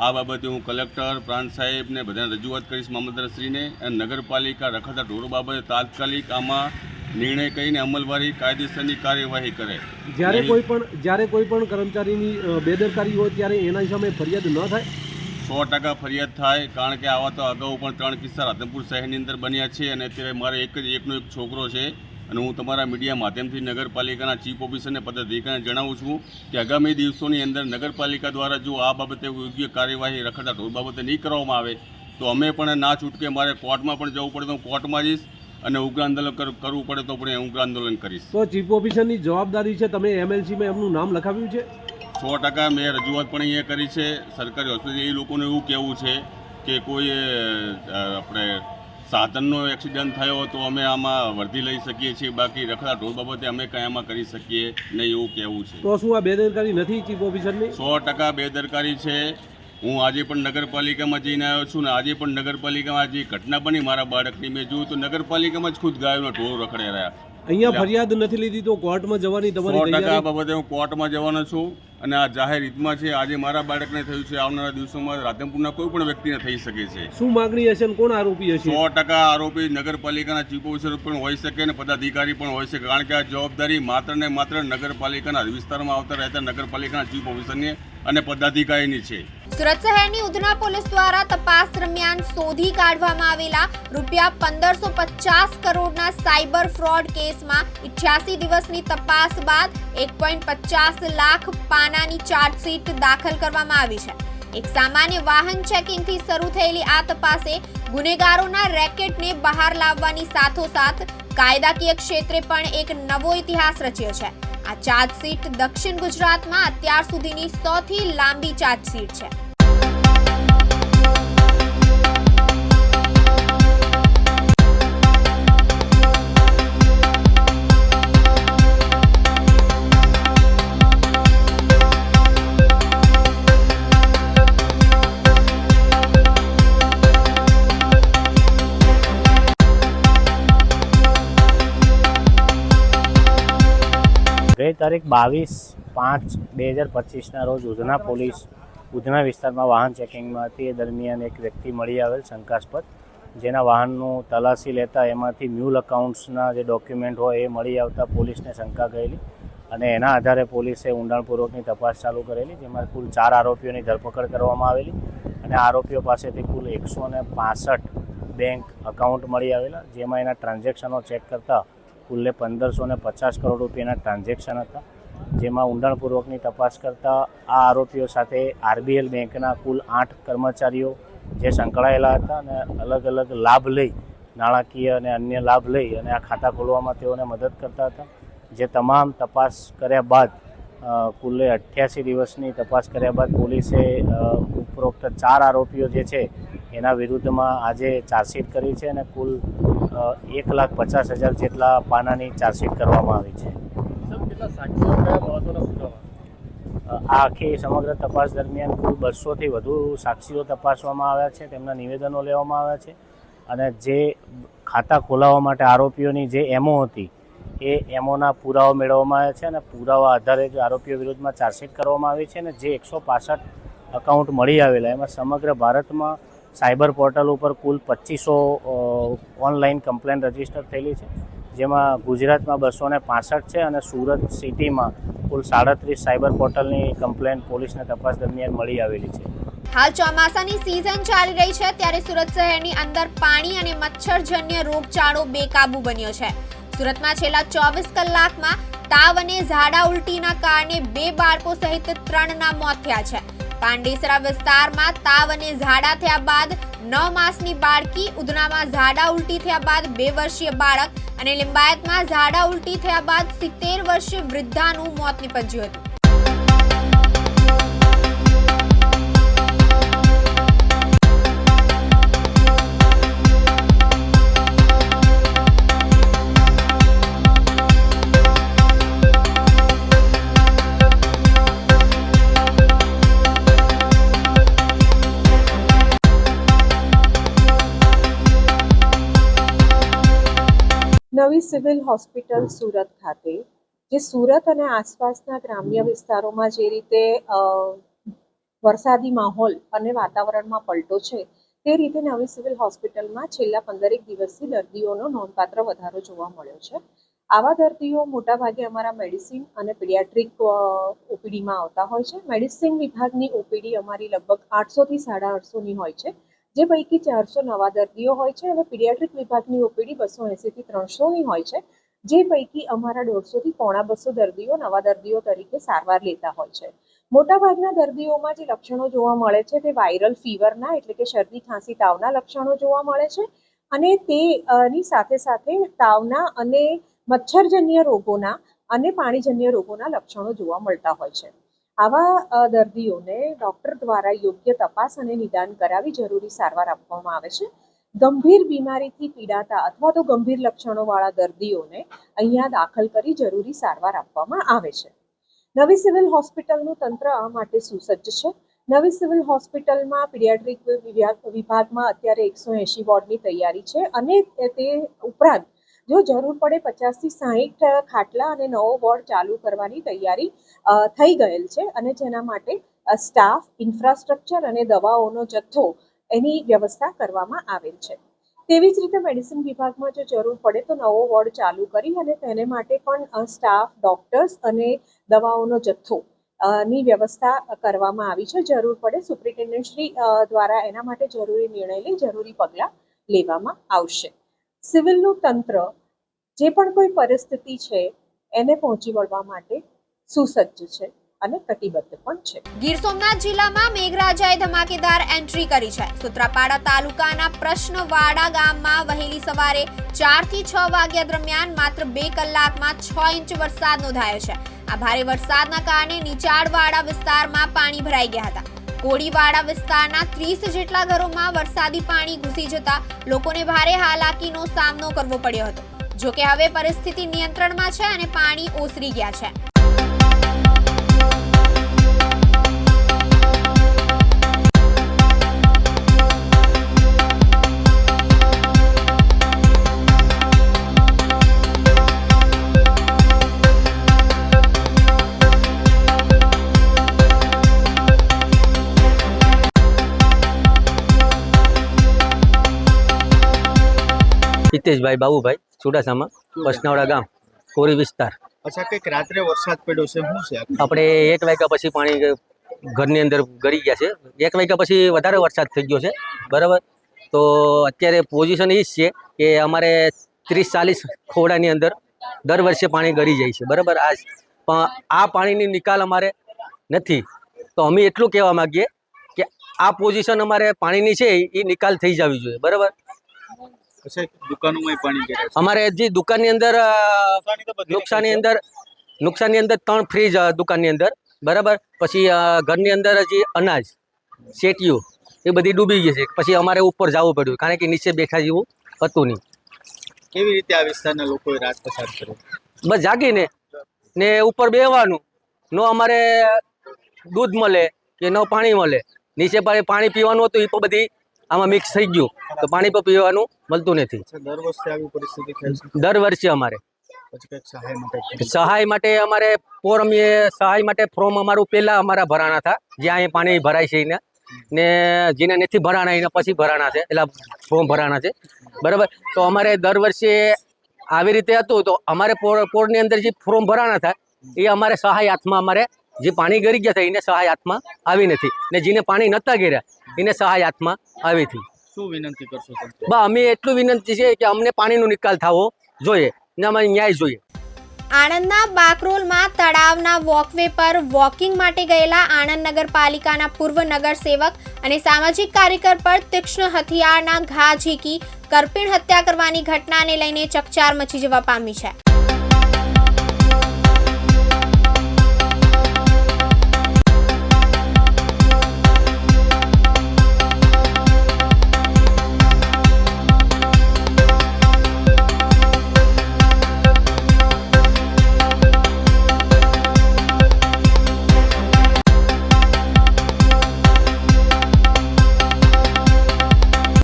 આ બાબતે હું કલેક્ટર, પ્રાંત સાહેબને બધાને રજૂઆત કરીશ, મામલતદારશ્રીને. અને નગરપાલિકા રખડતા ઢોરો બાબતે તાત્કાલિક આમાં નિર્ણય કરીને અમલવારી કાયદેસરની કાર્યવાહી કરે. જ્યારે કોઈ પણ કર્મચારીની બેદરકારી હોય ત્યારે એના સામે ફરિયાદ ન થાય? 100% ફરિયાદ થાય, કારણ કે આવા તો અગાઉ પણ 3 કિસ્સા રાધનપુર શહેરની અંદર બન્યા છે. અને અત્યારે મારે એકનો એક છોકરો છે અને હું તમારા મીડિયા માધ્યમથી નગરપાલિકાના ચીફ ઓફિસરને પદાધિકારીને જણાવું છું કે આગામી દિવસોની અંદર નગરપાલિકા દ્વારા જો આ બાબતે યોગ્ય કાર્યવાહી રખડતા ઢોર બાબતે નહીં કરવામાં આવે તો અમે પણ ના છૂટકે મારે કોર્ટમાં પણ જવું પડે તો હું કોર્ટમાં જઈશ અને ઉગ્ર આંદોલન કરવું પડે તો પણ ઉગ્ર આંદોલન કરીશ. તો ચીફ ઓફિસરની જવાબદારી છે, તમે MLCમાં એમનું નામ લખાવ્યું છે? 100% મેં રજૂઆત પણ અહીંયા કરી છે. સરકારી હોસ્પિટલ એ લોકોને એવું કહેવું છે કે કોઈ આપણે સાધનનો એક્સિડન્ટ થયો તો અમે આમાં વર્ધી લઈ શકીએ છીએ, બાકી રખડા ઢોર બાબતે અમે કંઈ આમાં કરી શકીએ નહીં એવું કહેવું છે. તો શું આ બેદરકારી નથી ચીફ ઓફિસરની? 100% બેદરકારી છે. હું આજે પણ નગરપાલિકામાં જઈને આવ્યો છું ને આજે પણ નગરપાલિકામાં જે ઘટના બની મારા બાળકની મેં જોયું તો નગરપાલિકામાં જ ખુદ ગાયોના ઢોર રખડે રહ્યા. અહીંયા ફરિયાદ નથી લીધી તો કોર્ટમાં જવાની તમારી 100% બાબતે હું કોર્ટમાં જવાનો છું અને આ જાહેર હિતમાં છે. આજે મારા બાળકને થયું છે, આવનારા દિવસોમાં રાધનપુરના કોઈ પણ વ્યક્તિને થઈ શકે છે. શું માગણી હશે અને કોણ આરોપી હશે? 100% આરોપી નગરપાલિકાના ચીફ ઓફિસર પણ હોઈ શકે અને પદાધિકારી પણ હોઈ શકે, કારણ કે આ જવાબદારી માત્ર ને માત્ર નગરપાલિકાના વિસ્તારમાં આવતા રહેતા નગરપાલિકાના ચીફ ઓફિસરની અને પદાધિકારીની છે. સુરત શહેરની ઉધના પોલીસ દ્વારા તપાસ દરમિયાન શોધી કાઢવામાં આવેલા ₹1550 કરોડના સાયબર ફ્રોડ કેસમાં 88 દિવસની તપાસ બાદ 1.50 લાખ પાનાની ચાર્જશીટ દાખલ કરવામાં આવી છે. એક સામાન્ય વાહન ચેકિંગથી શરૂ થયેલી આ તપાસે ગુનેગારોના રેકેટને બહાર લાવવાની સાથોસાથ કાયદાકીય ક્ષેત્રે પણ એક નવો ઇતિહાસ રચ્યો છે. આ ચાર્જશીટ દક્ષિણ ગુજરાતમાં અત્યાર સુધીની સૌથી લાંબી ચાર્જશીટ છે. ગઈ તારીખ 22/5/2025ના રોજ ઉધના પોલીસ ઉધના વિસ્તારમાં વાહન ચેકિંગમાં હતી. એ દરમિયાન એક વ્યક્તિ મળી આવેલ શંકાસ્પદ, જેના વાહનનું તલાશી લેતા એમાંથી મ્યુલ અકાઉન્ટ્સના જે ડોક્યુમેન્ટ હોય એ મળી આવતા પોલીસને શંકા ગયેલી અને એના આધારે પોલીસે ઊંડાણપૂર્વકની તપાસ ચાલુ કરેલી, જેમાં કુલ 4 આરોપીઓની ધરપકડ કરવામાં આવેલી અને આરોપીઓ પાસેથી કુલ 165 બેંક અકાઉન્ટ મળી આવેલા, જેમાં એના ટ્રાન્ઝેક્શનો ચેક કરતાં કુલ્લે 1550 કરોડ રૂપિયાના ટ્રાન્ઝેક્શન હતા. જેમાં ઊંડાણપૂર્વકની તપાસ કરતાં આ આરોપીઓ સાથે RBL બેંકના કુલ 8 કર્મચારીઓ જે સંકળાયેલા હતા અને અલગ અલગ લાભ લઈ, નાણાકીય અને અન્ય લાભ લઈ અને આ ખાતા ખોલવામાં તેઓને મદદ કરતા હતા. જે તમામ તપાસ કર્યા બાદ કુલ્લે 88 દિવસની તપાસ કર્યા બાદ પોલીસે ઉપરોક્ત 4 આરોપીઓ જે છે એના વિરુદ્ધમાં આજે ચાર્જશીટ કરી છે અને કુલ 1,50,000 જેટલા પાનાની ચાર્જશીટ કરવામાં આવી છે. આ આખી સમગ્ર તપાસ દરમિયાન કુલ 200થી વધુ સાક્ષીઓ તપાસવામાં આવ્યા છે, તેમના નિવેદનો લેવામાં આવ્યા છે અને જે ખાતા ખોલાવવા માટે આરોપીઓની જે એમઓ હતી એ એમઓના પુરાવા મેળવવામાં આવ્યા છે અને પુરાવા આધારે જ આરોપીઓ વિરુદ્ધમાં ચાર્જશીટ કરવામાં આવી છે અને જે 165 અકાઉન્ટ મળી આવેલા એમાં સમગ્ર ભારતમાં સાયબર પોર્ટલ ઉપર કુલ 2500 ઓનલાઈન કમ્પ્લેન રજીસ્ટર થયેલી છે, જેમાં ગુજરાતમાં 265 છે અને સુરત સિટીમાં કુલ 37 સાયબર પોર્ટલની કમ્પ્લેન પોલીસને તપાસ દરમિયાન મળી આવેલી છે. હાલ ચોમાસાની સિઝન ચાલી રહી છે ત્યારે સુરત શહેરની અંદર પાણી અને મચ્છરજન્ય રોગચાળો બેકાબુ બન્યો છે. સુરતમાં છેલ્લા 24 કલાકમાં તાવ અને ઝાડા ઉલટીના કારણે 2 બાળકો સહિત 3ના મોત થયા છે. પાંડેસરા વિસ્તારમાં તાવ અને ઝાડા થયા બાદ 9 માસની બાળકી, ઉધનામાં ઝાડા ઉલટી થયા બાદ 2 વર્ષીય બાળક અને લિંબાયતમાં ઝાડા ઉલટી થયા બાદ 70 વર્ષીય વૃદ્ધાનું મોત નીપજ્યું હતું. નવી સિવિલ હોસ્પિટલ સુરત ખાતે, જે સુરત અને આસપાસના ગ્રામ્ય વિસ્તારોમાં જે રીતે વરસાદી માહોલ અને વાતાવરણમાં પલટો છે તે રીતે નવી સિવિલ હોસ્પિટલમાં છેલ્લા 15 દિવસથી દર્દીઓનો નોંધપાત્ર વધારો જોવા મળ્યો છે. આવા દર્દીઓ મોટાભાગે અમારા મેડિસિન અને પીડિયાટ્રિક ઓપીડીમાં આવતા હોય છે. મેડિસિન વિભાગની ઓપીડી અમારી લગભગ 800થી 850ની હોય છે, જે પૈકી 400 નવા દર્દીઓ હોય છે અને પીડિયાટ્રિક વિભાગની ઓપીડી 280થી 300ની હોય છે, જે પૈકી અમારા 150થી 250 દર્દીઓ નવા દર્દીઓ તરીકે સારવાર લેતા હોય છે. મોટાભાગના દર્દીઓમાં જે લક્ષણો જોવા મળે છે તે વાયરલ ફીવરના એટલે કે શરદી, ખાંસી, તાવના લક્ષણો જોવા મળે છે અને તેની સાથે સાથે તાવના અને મચ્છરજન્ય રોગોના અને પાણીજન્ય રોગોના લક્ષણો જોવા મળતા હોય છે. આવા દર્દીઓને ડૉક્ટર દ્વારા યોગ્ય તપાસ અને નિદાન કરાવી જરૂરી સારવાર આપવામાં આવે છે. ગંભીર બીમારીથી પીડાતા અથવા તો ગંભીર લક્ષણોવાળા દર્દીઓને અહીંયા દાખલ કરી જરૂરી સારવાર આપવામાં આવે છે. નવી સિવિલ હોસ્પિટલનું તંત્ર આ માટે સુસજ્જ છે. નવી સિવિલ હોસ્પિટલમાં પીડિયાટ્રિક વિભાગમાં અત્યારે 180 વોર્ડની તૈયારી છે અને તે ઉપરાંત જો જરૂર પડે 50થી 60 ખાટલા અને નવો વોર્ડ ચાલુ કરવાની તૈયારી થઈ ગયેલ છે અને જેના માટે સ્ટાફ, ઇન્ફ્રાસ્ટ્રક્ચર અને દવાઓનો જથ્થો એની વ્યવસ્થા કરવામાં આવેલ છે. તેવી જ રીતે મેડિસિન વિભાગમાં જો જરૂર પડે તો નવો વોર્ડ ચાલુ કરી અને તેને માટે પણ સ્ટાફ, ડોક્ટર્સ અને દવાઓનો જથ્થો ની વ્યવસ્થા કરવામાં આવી છે. જરૂર પડે સુપ્રિન્ટેન્ડન્ટ શ્રી દ્વારા એના માટે જરૂરી નિર્ણય લઈ જરૂરી પગલાં લેવામાં આવશે. સિવિલનું તંત્ર જે પણ કોઈ પરિસ્થિતિ છે એને પહોંચી વળવા માટે સુસજ્જ છે અને કટિબદ્ધ પણ છે. ગીર સોમનાથ જિલ્લામાં મેઘરાજાએ ધમાકેદાર એન્ટ્રી કરી છે. સૂત્રાપાડા તાલુકાના પ્રશ્નવાડા ગામમાં વહેલી સવારે 4 થી 6 વાગ્યા દરમિયાન માત્ર 2 કલાકમાં 6 ઇંચ વરસાદ નોંધાયો છે. આ ભારે વરસાદના કારણે નીચાણવાળા વિસ્તારમાં પાણી ભરાઈ ગયા હતા. કોળીવાડા વિસ્તારના 30 જેટલા ઘરોમાં વરસાદી પાણી ઘૂસી જતા લોકોને ભારે હાલાકીનો સામનો કરવો પડ્યો હતો. જોકે હવે પરિસ્થિતિ નિયંત્રણમાં છે અને પાણી ઓસરી ગયા છે. હિતેશભાઈ બાબુભાઈ ચુડાસામા, બસનાવડા ગામ, કોરી વિસ્તાર. અચ્છા, કંઈક રાત્રે વરસાદ પડ્યો છે, શું છે? આપણે 1 વાગ્યા પછી પાણી ઘરની અંદર ગળી ગયા છે. 1 વાગ્યા પછી વધારે વરસાદ થઈ ગયો છે, બરાબર. તો અત્યારે પોઝિશન એ જ છે કે અમારે 30-40 ખોડાની અંદર દર વર્ષે પાણી ગળી જાય છે, બરાબર. પણ આ પાણીની નિકાલ અમારે નથી. તો અમે એટલું કહેવા માગીએ કે આ પોઝિશન અમારે પાણીની છે એ નિકાલ થઈ જવી જોઈએ, બરાબર. દુકાનોમાં પાણી અમારે જે દુકાનની અંદર નુકસાનની અંદર નુકસાનની અંદર 3 ફ્રીજ દુકાનની અંદર, બરાબર. પછી ઘરની અંદર હજી અનાજ શેટીયું એ બધી ડૂબી ગઈ છે. પછી અમારે ઉપર જવું પડ્યું કારણ કે નીચે બેઠા જેવું હતું નહીં. કેવી રીતે આ વિસ્તારના લોકોએ રાત પસાર કર્યો? બસ જાગીને ને ઉપર બેહવાનું, નો અમારે દૂધ મળે કે ન પાણી મળે. નીચે પાણી પીવાનું હતું એ પણ બધી આમાં મિક્સ થઈ ગયું, તો પાણી પણ પીવાનું મળતું નથી. દર વર્ષે આવી પરિસ્થિતિ થાય છે? દર વર્ષે અમારે પછી કંઈક સહાય માટે અમારે સહાય માટે ફોર્મ અમારું પહેલા અમારા ભરાણા હતા, જ્યાં અહીં પાણી ભરાય છે એને, ને જેને નથી ભરાણા એને પછી ભરાણા છે, એટલે ફોર્મ ભરાણા છે, બરાબર. તો અમારે દર વર્ષે આવી રીતે હતું. તો અમારે પોળની અંદર જે ફોર્મ ભરાણા હતા એ અમારે સહાય હાથમાં, અમારે જે પાણી ગરી ગયા હતા એને સહાય હાથમાં આવી નથી, ને જેને પાણી નહોતા ગર્યા એને સહાય હાથમાં આવી હતી. શું વિનંતી કરશો? બસ અમે એટલું વિનંતી છે કે અમને પાણીનો નિકાલ થવો જોઈએ ને અમારે ન્યાય જોઈએ. આણંદના બાકરોલમાં તળાવના વોકવે પર વોકિંગ માટે ગયેલા આણંદ નગરપાલિકાના પૂર્વ નગરસેવક અને સામાજિક કાર્યકર પર તીક્ષ્ણ હથિયારના ઘા ઝીકી કરપીણ હત્યા કરવાની ઘટનાને લઈને ચકચાર મચી જવા પામી છે.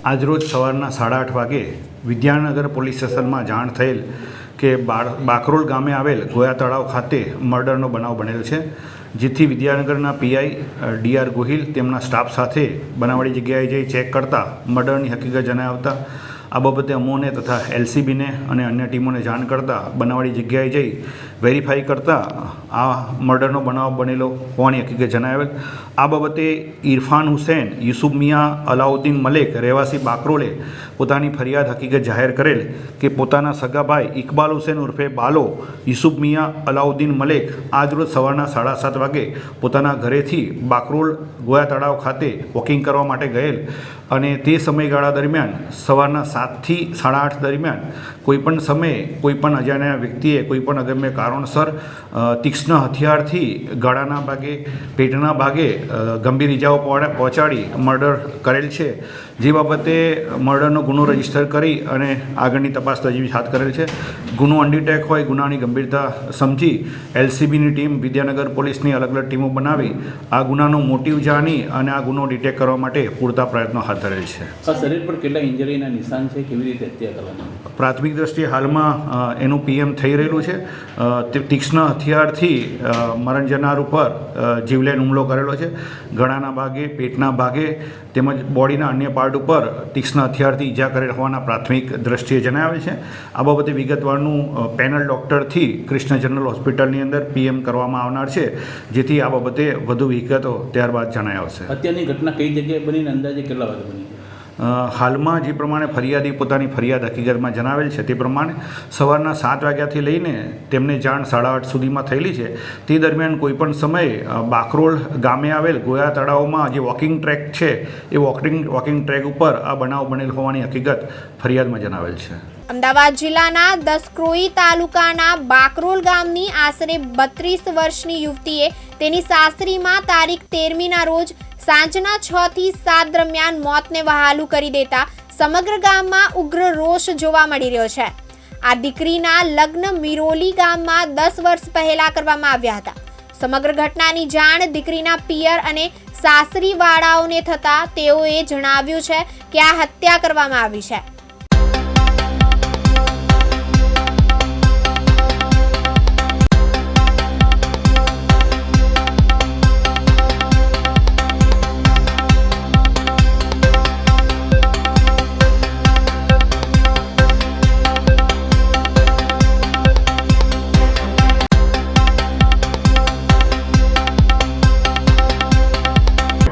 આજરોજ સવારના 8:30 વાગે વિદ્યાનગર પોલીસ સ્ટેશનમાં જાણ થયેલ કે બાકરોલ ગામે આવેલ ગોયા તળાવ ખાતે મર્ડરનો બનાવ બનેલ છે, જેથી વિદ્યાનગરના પીઆઈ DR ગોહિલ તેમના સ્ટાફ સાથે બનાવવાળી જગ્યાએ જઈ ચેક કરતા મર્ડરની હકીકત જણાવતા આ બાબતે અમોને તથા LCBને અને અન્ય ટીમોને જાણ કરતા બનાવવાળી જગ્યાએ જઈ વેરીફાઈ કરતા આ મર્ડરનો બનાવ બનેલો હોવાની હકીકત જણાવેલ. આ બાબતે ઇરફાન હુસૈન યુસુફ મિયા અલાઉદ્દીન મલેક રહેવાસી બાકરોલે પોતાની ફરિયાદ હકીકત જાહેર કરેલ કે પોતાના સગાભાઈ ઇકબાલ હુસૈન ઉર્ફે બાલો યુસુફ મિયા અલાઉદ્દીન મલેક આજરોજ સવારના 7:30 વાગે પોતાના ઘરેથી બાકરોલ ગોયા તળાવ ખાતે વોકિંગ કરવા માટે ગયેલ અને તે સમયગાળા દરમિયાન સવારના 7 થી 8:30 દરમિયાન કોઈપણ સમયે કોઈપણ અજાણ્યા વ્યક્તિએ કોઈપણ અગમ્ય કારણસર તીક્ષ્ણ હથિયારથી ગળાના ભાગે, પેટના ભાગે ગંભીર ઇજાઓ પહોંચાડી મર્ડર કરેલ છે, જે બાબતે મર્ડરનો ગુનો રજીસ્ટર કરી અને આગળની તપાસ તજવીજ હાથ કરેલ છે. ગુનો અનડિટેક હોય, ગુનાની ગંભીરતા સમજી LCBની ટીમ વિદ્યાનગર પોલીસની અલગ અલગ ટીમો બનાવી આ ગુનાનો મોટિવ જાણી અને આ ગુનો ડિટેક્ટ કરવા માટે પૂરતા પ્રયત્નો હાથ ધરેલ છે. શરીર પર કેટલા ઇન્જરીના નિશાન છે, કેવી રીતે હત્યા કરવાની? પ્રાથમિક દ્રષ્ટિએ હાલમાં એનું PM થઈ રહેલું છે. તીક્ષ્ણ હથિયારથી મરણ જનાર ઉપર જીવલેણ હુમલો કરેલો છે. ગળાના ભાગે, પેટના ભાગે તેમજ બોડીના અન્ય પાર્ટ ઉપર તીક્ષ્ણ હથિયારથી ઈજા કરેલ હોવાના પ્રાથમિક દ્રષ્ટિએ જણાવેલ છે. આ બાબતે વિગતવારનું પેનલ ડૉક્ટરથી કૃષ્ણ જનરલ હોસ્પિટલની અંદર PM કરવામાં આવનાર છે, જેથી આ બાબતે વધુ વિગતો ત્યારબાદ જણાય આવશે. અત્યારની ઘટના કઈ જગ્યાએ બનીને અંદાજે કેટલા વાગે બની? હાલમાં જે પ્રમાણે ફરિયાદી પોતાની ફરિયાદ હકીકતમાં જણાવેલ છે તે પ્રમાણે સવારના 7 વાગ્યાથી લઈને તેમને જાણ 8:30 સુધીમાં થયેલી છે. તે દરમિયાન કોઈપણ સમયે બાકરોલ ગામે આવેલ ગોયા તળાવમાં જે વોકિંગ ટ્રેક છે એ વોકિંગ ટ્રેક ઉપર આ બનાવ બનેલ હોવાની હકીકત ફરિયાદમાં જણાવેલ છે. અમદાવાદ જિલ્લાના દસક્રોઈ તાલુકાના બાકરોલ ગામની આશરે 32 વર્ષની યુવતીએ તેની સાસરીમાં તારીખ 13મીના રોજ સાંજના 6 થી 7 દરમિયાન મોતને વહાલું કરી દેતા સમગ્ર ગામમાં ઉગ્ર રોષ જોવા મળી રહ્યો છે. આ દીકરીના લગ્ન મિરોલી ગામમાં 10 વર્ષ પહેલા કરવામાં આવ્યા હતા. સમગ્ર ઘટનાની જાણ દીકરીના પિયર અને સાસરીવાળાઓને થતા તેઓએ જણાવ્યું છે કે આ હત્યા કરવામાં આવી છે.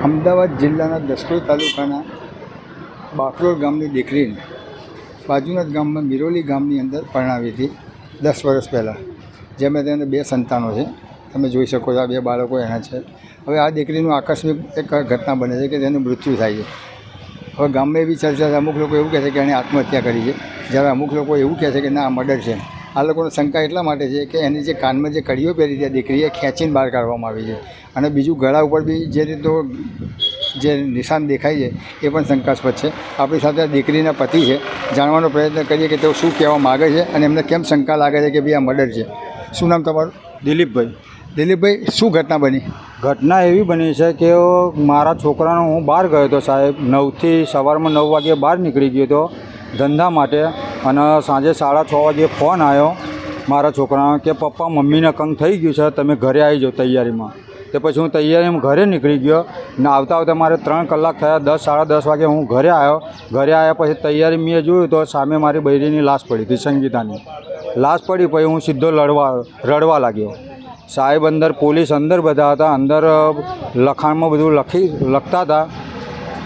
અમદાવાદ જિલ્લાના દસક્રોઈ તાલુકાના બાકરોલ ગામની દીકરીને બાજુના જ ગામમાં મિરોલી ગામની અંદર પરણાવી હતી 10 વર્ષ પહેલાં, જેમાં તેને 2 સંતાનો છે. તમે જોઈ શકો છો, આ 2 બાળકો એના છે. હવે આ દીકરીનું આકસ્મિક એક ઘટના બને છે કે તેનું મૃત્યુ થાય છે. હવે ગામમાં એવી ચર્ચા છે, અમુક લોકો એવું કહે છે કે એણે આત્મહત્યા કરી છે, જ્યારે અમુક લોકો એવું કહે છે કે ના, મર્ડર છે. આ લોકોને શંકા એટલા માટે છે કે એની જે કાનમાં જે કડીઓ પહેરી છે દીકરીએ ખેંચીને બહાર કાઢવામાં આવી છે, અને બીજું ગળા ઉપર બી જે રીતનો જે નિશાન દેખાય છે એ પણ શંકાસ્પદ છે. આપણી સાથે દીકરીના પતિ છે, જાણવાનો પ્રયત્ન કરીએ કે તેઓ શું કહેવા માગે છે અને એમને કેમ શંકા લાગે છે કે ભાઈ આ મર્ડર છે. શું નામ તમારું? દિલીપભાઈ. દિલીપભાઈ, શું ઘટના બની? ઘટના એવી બની છે કે મારા છોકરાનો હું બહાર ગયો હતો સાહેબ, 9થી સવારમાં 9 વાગે બહાર નીકળી ગયો હતો ધંધા માટે, અને સાંજે 6:30 વાગે ફોન આવ્યો મારા છોકરાનો કે પપ્પા મમ્મીને કંઈક થઈ ગયું છે, તમે ઘરે આવી જાઓ તૈયારીમાં. તે પછી હું તૈયારીમાં ઘરે નીકળી ગયો ને આવતા આવતા મારે 3 કલાક થયા. 10 સાડા 10 વાગે હું ઘરે આવ્યો. ઘરે આવ્યા પછી તૈયારી મેં જોયું તો સામે મારી બૈરીની લાશ પડી હતી, સંગીતાની લાશ પડી. પછી હું સીધો રડવા લાગ્યો. સાહેબ અંદર, પોલીસ અંદર બધા હતા, અંદર લખાણમાં બધું લખતા હતા.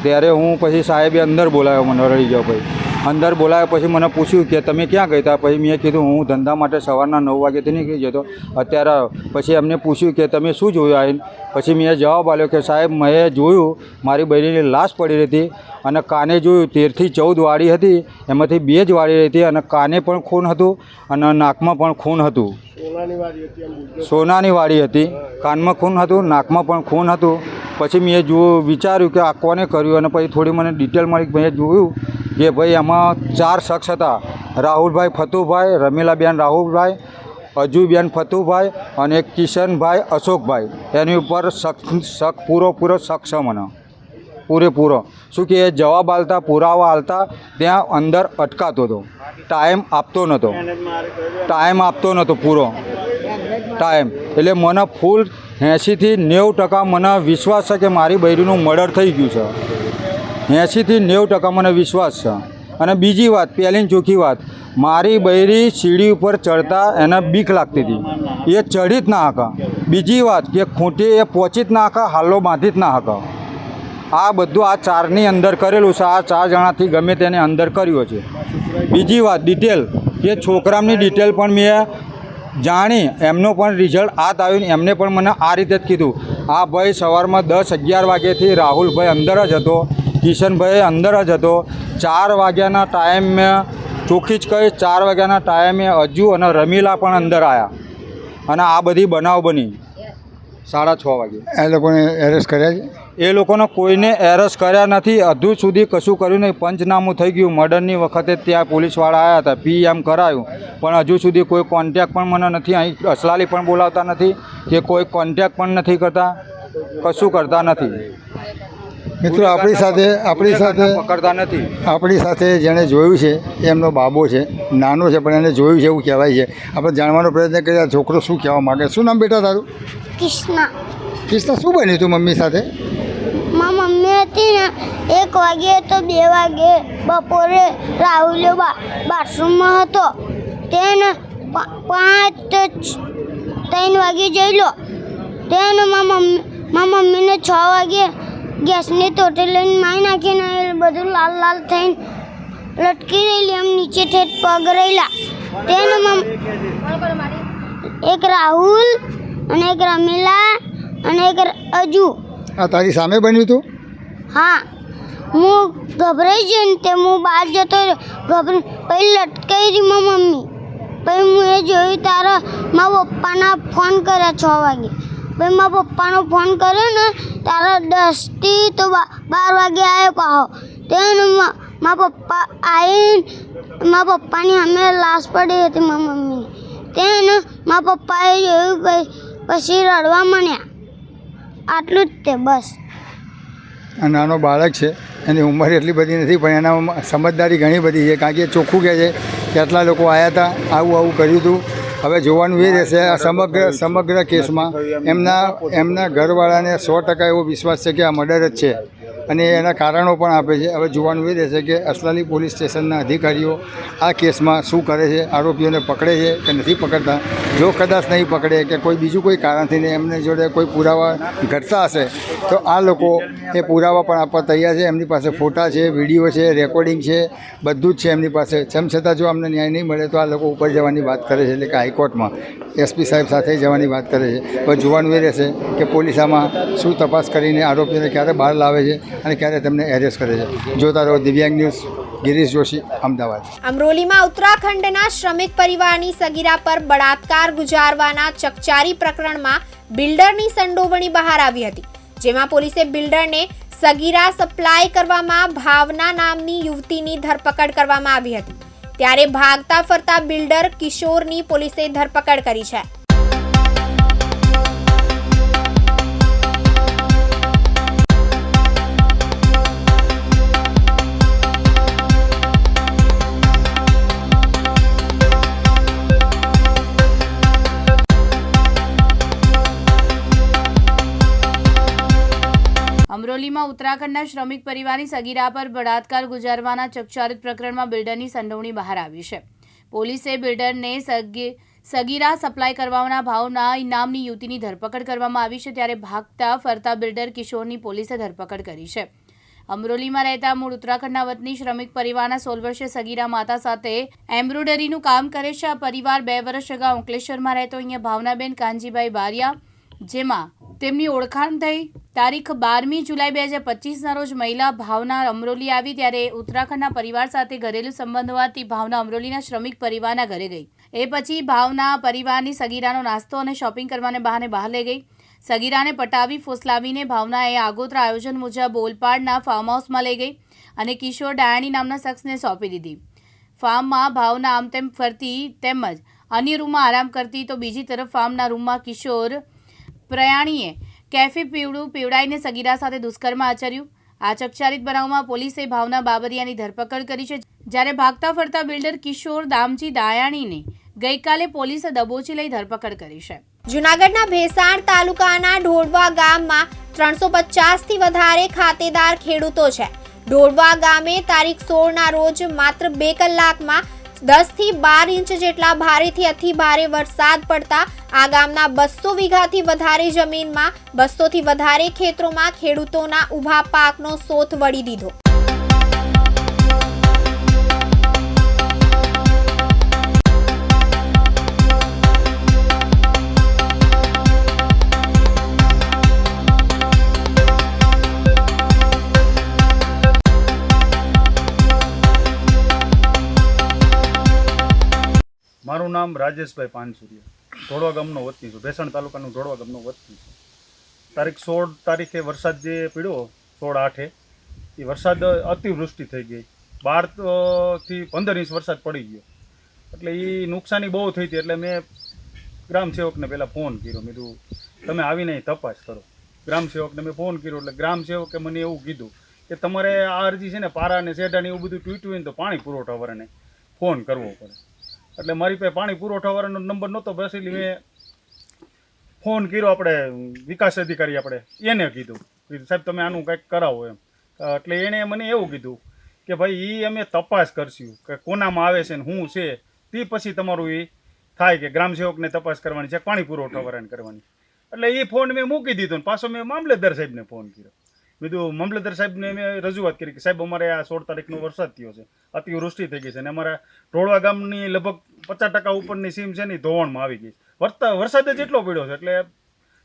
ત્યારે હું પછી સાહેબે અંદર બોલાવ્યો, મને રડી ગયો. પછી અંદર બોલાવ્યા પછી મને પૂછ્યું કે તમે ક્યાં ગયા હતા? પછી મેં કીધું હું ધંધા માટે સવારના 9 વાગ્યાથી નીકળી ગયો હતો અત્યારે. પછી એમને પૂછ્યું કે તમે શું જોયું આવીને? પછી મેં જવાબ આપ્યો કે સાહેબ મેં જોયું મારી બહેરીની લાશ પડી હતી, અને કાને જોયું 13 થી 14 વાળી હતી, એમાંથી 2 જ વાળી હતી, અને કાને પણ ખૂન હતું અને નાકમાં પણ ખૂન હતું. સોનાની વાળી હતી, કાનમાં ખૂન હતું, નાકમાં પણ ખૂન હતું. પછી મેં વિચાર્યું કે આ કોને કર્યું, અને પછી થોડી મને ડિટેલ મળી. મેં જોયું કે ભાઈ આમાં 4 શખ્સ હતા: રાહુલભાઈ ફતુભાઈ, રમીલાબેન રાહુલભાઈ, અજુબેન ફતુભાઈ અને એક કિશનભાઈ અશોકભાઈ. એની ઉપર શક પૂરો શક છે મને, પૂરેપૂરો. શું કે જવાબ આલતા, પુરાવા આલતા ત્યાં અંદર અટકાતો હતો, ટાઈમ આપતો નહોતો પૂરો ટાઈમ. એટલે મને ફૂલ 80 થી 90% મને વિશ્વાસ છે કે મારી બૈરીનું મર્ડર થઈ ગયું છે. 80 થી 90% મને વિશ્વાસ છે. અને બીજી વાત, પહેલી ચોખ્ખી વાત, મારી બૈરી સીડી ઉપર ચડતા એને બીક લાગતી હતી, એ ચડી જ ના હકા. બીજી વાત કે ખૂંટી એ પહોંચી જ ના હકા, હાલો બાંધી જ ના હકા. આ બધું આ 4ની અંદર કરેલું છે. આ 4 જણાથી ગમે તેને અંદર કર્યો છે. બીજી વાત, ડિટેલ કે છોકરાની ડિટેલ પણ મેં જાણી, એમનો પણ રિઝલ્ટ હાથ આવ્યું. એમને પણ મને આ રીતે જ કીધું, આ ભાઈ સવારમાં 10-11 વાગ્યાથી રાહુલભાઈ અંદર જ હતો, કિશનભાઈ અંદર જ હતો. 4 વાગ્યાના ટાઈમે, ચોખ્ખી જ કહીશ, 4 વાગ્યાના ટાઈમે અજુ અને રમીલા પણ અંદર આવ્યા, અને આ બધી બનાવ બની 6:30 વાગે. એ લોકોને એરેસ્ટ કર્યા છે? એ લોકોને કોઈને એરેસ્ટ કર્યા નથી, હજુ સુધી કશું કર્યું નહીં. પંચનામું થઈ ગયું, મર્ડરની વખતે ત્યાં પોલીસવાળા આવ્યા હતા, PM કરાયું, પણ હજુ સુધી કોઈ કોન્ટેક્ટ પણ મને નથી. અહીં અસલાલી પણ બોલાવતા નથી કે કોઈ કોન્ટેક્ટ પણ નથી કરતા, કશું કરતા નથી. મિત્રો, આપણી સાથે પકડતા નથી. આપણી સાથે જેણે જોયું છે એમનો બાબો છે, નાનો છે પણ એને જોયું છે એવું કહેવાય છે. આપણે જાણવાનો પ્રયત્ન કરીએ આ છોકરો શું કહેવા માગે. શું નામ બેટા તારું? કૃષ્ણા. કૃષ્ણા, શું બન્યું તું મમ્મી સાથે? મારી મમ્મી હતી ને 1 વાગે તો 2 વાગે બપોરે રાહુલ બાથરૂમમાં હતો, તેને 3 વાગે જઈ લો. તેને મારી મમ્મીને 6 વાગે ગેસની તોટી લઈને મારી નાખીને બધું લાલ લાલ થઈને લટકી રહેલી, એમ નીચે ઠેઠ પગ રહેલા. તેને એક રાહુલ અને એક રમીલા અને એક અજુ. આ તારી સામે બન્યું હતું? હા, હું ગભરાઈ જઈ ને તે હું બહાર જતો ગભરાઈ, પછી લટકાઈ રહી મારી મમ્મી. પછી હું એ જોયું, તારા મારા પપ્પાના ફોન કર્યા 6 વાગે. પછી મારા પપ્પાનો ફોન કર્યો ને તારા 10 થી તો 12 વાગે આવ્યો પાછો. તેને મારા પપ્પા આવીને મારા પપ્પાની સામે લાશ પડી હતી મારી મમ્મીની. તેને મારા પપ્પાએ જોયું, પછી રડવા માંડ્યા. આટલું જ તે, બસ. આ નાનો બાળક છે, એની ઉંમર એટલી બધી નથી, પણ એનામાં સમજદારી ઘણી બધી છે. કારણ કે એ ચોખ્ખું કહે છે કે આટલા લોકો આવ્યા હતા, આવું કર્યું હતું. હવે જોવાનું એ રહેશે આ સમગ્ર કેસમાં. એમના ઘરવાળાને 100% એવો વિશ્વાસ છે કે આ મર્ડર જ છે, અને એના કારણો પણ આપે છે. હવે જોવાનું એ રહેશે કે અસલાલી પોલીસ સ્ટેશનના અધિકારીઓ આ કેસમાં શું કરે છે, આરોપીઓને પકડે છે કે નથી પકડતા. જો કદાચ નહીં પકડે કે કોઈ બીજું કોઈ કારણથી ને એમની જોડે કોઈ પુરાવા ઘટતા હશે તો આ લોકો એ પુરાવા પણ આપવા તૈયાર છે. એમની પાસે ફોટા છે, વિડીયો છે, રેકોર્ડિંગ છે, બધું જ છે એમની પાસે. તેમ છતાં જો અમને ન્યાય નહીં મળે તો આ લોકો ઉપર જવાની વાત કરે છે, એટલે કે હાઈકોર્ટમાં SP સાહેબ સાથે જવાની વાત કરે છે. પણ જોવાનું એ રહેશે કે પોલીસ આમાં શું તપાસ કરીને આરોપીઓને ક્યારે બહાર લાવે છે અને ક્યારે તેમને એરેસ્ટ કરે છે. જોતા રહો દિવ્યાંગ ન્યૂઝ. ગિરીશ જોશી, અમદાવાદ. અમરોલીમાં ઉત્તરાખંડના શ્રમિક પરિવારની સગીરા પર બળાત્કાર ગુજારવાના ચકચારી પ્રકરણમાં બિલ્ડરની સંડોવણી બહાર આવી હતી, જેમાં પોલીસે બિલ્ડરને સગીરા સપ્લાય કરવામાં ભાવના નામની યુવતીની ધરપકડ કરવામાં આવી હતી. ત્યારે ભાગતા ફરતા બિલ્ડર કિશોરની પોલીસે ધરપકડ કરી છે. અમરોલીમાં ઉત્તરાખંડના શ્રમિક પરિવારની સગીરા પર બળાત્કાર ગુજારવાના ચકચારિત પ્રકરણમાં બિલ્ડરની સંડોવણી બહાર આવી છે. પોલીસે બિલ્ડરને સગીરા સપ્લાય કરવાના ભાવના ઇનામની યુવતીની ધરપકડ કરવામાં આવી છે. ત્યારે ભાગતા ફરતા બિલ્ડર કિશોરની પોલીસે ધરપકડ કરી છે. અમરોલીમાં રહેતા મૂળ ઉત્તરાખંડના વતની શ્રમિક પરિવારના 16 વર્ષીય સગીરા માતા સાથે એમ્બ્રોઇડરીનું કામ કરે છે. આ પરિવાર 2 વર્ષ અગાઉ અંકલેશ્વરમાં રહેતો અહીંયા ભાવનાબેન કાનજીભાઈ બારિયા, જેમાં તેમની ઓળખાણ થઈ. તારીખ 12મી જુલાઈ 2025ના રોજ મહિલા ભાવના અમરોલી આવી. ત્યારે ઉત્તરાખંડના પરિવાર સાથે ઘરેલું સંબંધ હોવાથી ભાવના અમરોલીના શ્રમિક પરિવારના ઘરે ગઈ. એ પછી ભાવના પરિવારની સગીરાનો નાસ્તો અને શોપિંગ કરવાને બહાને બહાર લઈ ગઈ. સગીરાને પટાવી ફોસલાવીને ભાવનાએ આગોતરા આયોજન મુજબ ઓલપાડના ફાર્મ હાઉસમાં લઈ ગઈ અને કિશોર ડાયાણી નામના શખ્સને સોંપી દીધી. ફાર્મમાં ભાવના આમ તેમ ફરતી તેમજ અન્ય રૂમમાં આરામ કરતી, તો બીજી તરફ ફાર્મના રૂમમાં કિશોર પ્રયાણીએ કેફી પીવડાઈને સગીરા સાથે દુષ્કર્મ આચર્યું. આ ચકચારિત બનાવમાં પોલીસે ભાવના બાબરિયાની ધરપકડ કરી છે. જ્યારે ભાગતા ફરતા બિલ્ડર કિશોર દામજી દાયાણીને ગઈકાલે પોલીસે દબોચી લઈ ધરપકડ કરી છે. જૂનાગઢના ભેસાણ તાલુકાના ઢોળવા ગામમાં 350થી વધારે ખાતેદાર ખેડૂતો છે. ઢોળવા ગામે તારીખ 16ના રોજ માત્ર 2 કલાકમાં 10 થી 12 ઇંચ જેટલા ભારેથી અતિ ભારે વરસાદ પડતા આ ગામના 200 વીઘાથી વધારે જમીનમાં 200 થી વધારે ખેતરોમાં ખેડૂતોના ઊભા પાકનો સોથ વળી દીધો. મારું નામ રાજેશભાઈ પાનસુરિયા, ઢોળવા ગામનો વતની છું. ભેસાણ તાલુકાનું ઢોળવા ગામનો વતની છું. તારીખ 16 તારીખે વરસાદ જે પડ્યો 16/8 એ વરસાદ અતિવૃષ્ટિ થઈ ગઈ. 12 થી 15 ઇંચ વરસાદ પડી ગયો. એટલે એ નુકસાની બહુ થઈ હતી. એટલે મેં ગ્રામસેવકને પહેલાં ફોન કર્યો. મેં કીધું તમે આવીને તપાસ કરો. ગ્રામસેવકને મેં ફોન કર્યો. એટલે ગ્રામસેવકે મને એવું કીધું કે તમારે આ અરજી છે ને પારા ને સેઢા ને એવું બધું તૂટ્યું હોય ને તો પાણી પુરવઠાવાળાને ફોન કરવો પડે. એટલે મારી પાસે પાણી પુરવઠાવાળાનો નંબર નહોતો. બસ એટલે મેં ફોન કર્યો આપણે વિકાસ અધિકારી આપણે એને કીધું સાહેબ તમે આનું કંઈક કરાવો એમ. એટલે એણે મને એવું કીધું કે ભાઈ એ અમે તપાસ કરશું કે કોનામાં આવે છે ને શું છે, તે પછી તમારું એ થાય કે ગ્રામસેવકને તપાસ કરવાની છે, પાણી પુરવઠાવાળાને કરવાની. એટલે એ ફોન મેં મૂકી દીધો ને પાછો મેં મામલેદાર સાહેબને ફોન કર્યો. બીજું મામલતદાર સાહેબને મેં રજૂઆત કરી કે સાહેબ અમારે આ 16 તારીખનો વરસાદ થયો છે, અતિવૃષ્ટિ થઈ ગઈ છે અને અમારા ઢોળવા ગામની લગભગ 50% ઉપરની સીમ છે ને ધોવાણમાં આવી ગઈ. વરસાદ જ એટલો પડ્યો છે. એટલે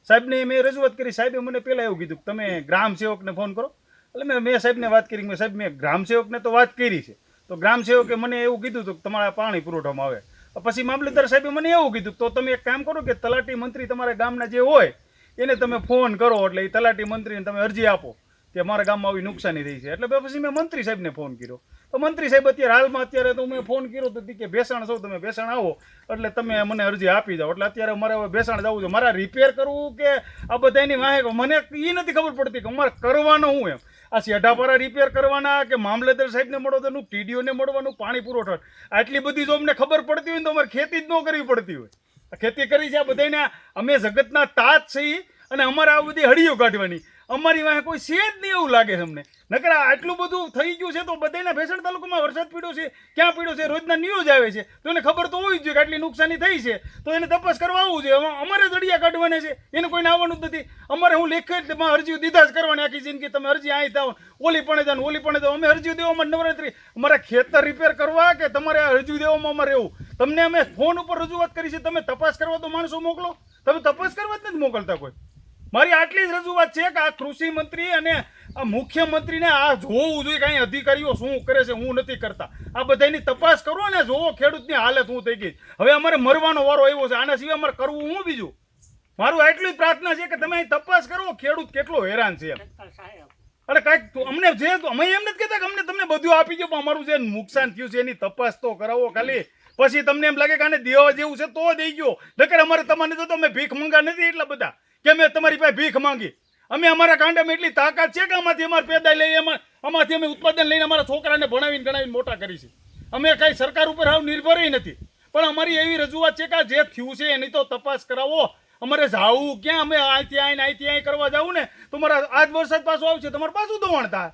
સાહેબને મેં રજૂઆત કરી. સાહેબે મને પહેલાં એવું કીધું કે તમે ગ્રામસેવકને ફોન કરો. એટલે મેં સાહેબને વાત કરી. સાહેબ મેં ગ્રામસેવકને તો વાત કરી છે. તો ગ્રામસેવકે મને એવું કીધું હતું કે તમારા પાણી પુરવઠામાં આવે. પછી મામલતદાર સાહેબે મને એવું કીધું તો તમે એક કામ કરો કે તલાટી મંત્રી તમારા ગામના જે હોય એને તમે ફોન કરો. એટલે એ તલાટી મંત્રીને તમે અરજી આપો કે અમારા ગામમાં આવી નુકસાની થઈ છે. એટલે પછી મેં મંત્રી સાહેબને ફોન કર્યો. તો મંત્રી સાહેબ અત્યારે તો મેં ફોન કર્યો તો કે ભેસાણ છો તમે, ભેસાણ આવો એટલે તમે મને અરજી આપી જાઓ. એટલે અત્યારે મારે હવે ભેસાણ જવું છે. મારા રિપેર કરવું કે આ બધાની વાહે મને એ નથી ખબર પડતી કે અમારે કરવાનું હું એમ. આ સેઢાપારા રિપેર કરવાના કે મામલતદાર સાહેબને મળવાનું, ટીડીઓને મળવાનું, પાણી પુરવઠા, આટલી બધી જો અમને ખબર પડતી હોય તો અમારે ખેતી જ ન કરવી પડતી હોય. ખેતી કરી છે આ બધાને અમે જગતના તાજ છીએ અને અમારે આ બધી હળીઓ કાઢવાની અમારી વાહે કોઈ છે જ નહીં એવું લાગે છે અમને. નકર આટલું બધું થઈ ગયું છે તો બધાના ભેસાણ તાલુકામાં વરસાદ પડ્યો છે, ક્યાં પડ્યો છે, રોજના ન્યૂઝ આવે છે તો એને ખબર તો હોવી જ જોઈએ કે આટલી નુકસાની થઈ છે તો એને તપાસ કરવા આવવું જોઈએ. અમારે જડિયા કાઢવાના છે, એને કોઈને આવવાનું જ નથી. અમારે હું લેખિતમાં અરજીઓ દીધા જ કરવાની આખી જિંદગી. તમે અરજી અહીં થાવ, ઓલી પણ જાવ, ઓલી પણ જાવ. અમે અરજીઓ દેવામાં નવરાત્રી, અમારા ખેતર રિપેર કરવા કે તમારે અરજી દેવામાં અમારે એવું. તમને અમે ફોન ઉપર રજૂઆત કરી છે, તમે તપાસ કરવા તો માણસો મોકલો. તમે તપાસ કરવા જ નથી મોકલતા કોઈ. મારી આટલી જ રજૂઆત છે કે આ કૃષિ મંત્રી અને આ મુખ્યમંત્રીને આ જોવું જોઈએ કાંઈ અધિકારીઓ શું કરે છે હું નથી કરતા. આ બધાની તપાસ કરો ને, જોવો ખેડૂતની હાલત શું થઈ ગઈ. હવે અમારે મરવાનો વારો આવ્યો છે, આના સિવાય અમારે કરવું હું બીજું. મારું એટલી જ પ્રાર્થના છે કે તમે અહીં તપાસ કરો ખેડૂત કેટલો હેરાન છે. અરે કાંઈક અમને જે અમે એમ નથી કહેતા કે અમને તમને બધું આપી દો, પણ અમારું જે નુકસાન થયું છે એની તપાસ તો કરાવો ખાલી. પછી તમને એમ લાગે કે આને દેવા જેવું છે તો દઈ ગયો. નકર અમારે તમારે તો અમે ભીખ મંગા નથી એટલા બધા કે અમે તમારી પાસે ભીખ માંગી. અમે અમારા કાંડામાં એટલી તાકાત છે કે આમાંથી અમારે પેદાઈ લઈએ, આમાંથી અમે ઉત્પાદન લઈને અમારા છોકરાને ભણાવીને ગણાવીને મોટા કરી છે. અમે કાંઈ સરકાર ઉપર હાવ નિર્ભર નથી, પણ અમારી એવી રજૂઆત છે કે આ જે થયું છે એની તો તપાસ કરાવો. અમારે જાવું ક્યાં? અમે અહીંથી અહીં કરવા જાવું ને તો મારા આજ વરસાદ પાછો આવશે, તમારે પાછું ધોવાણ થાય.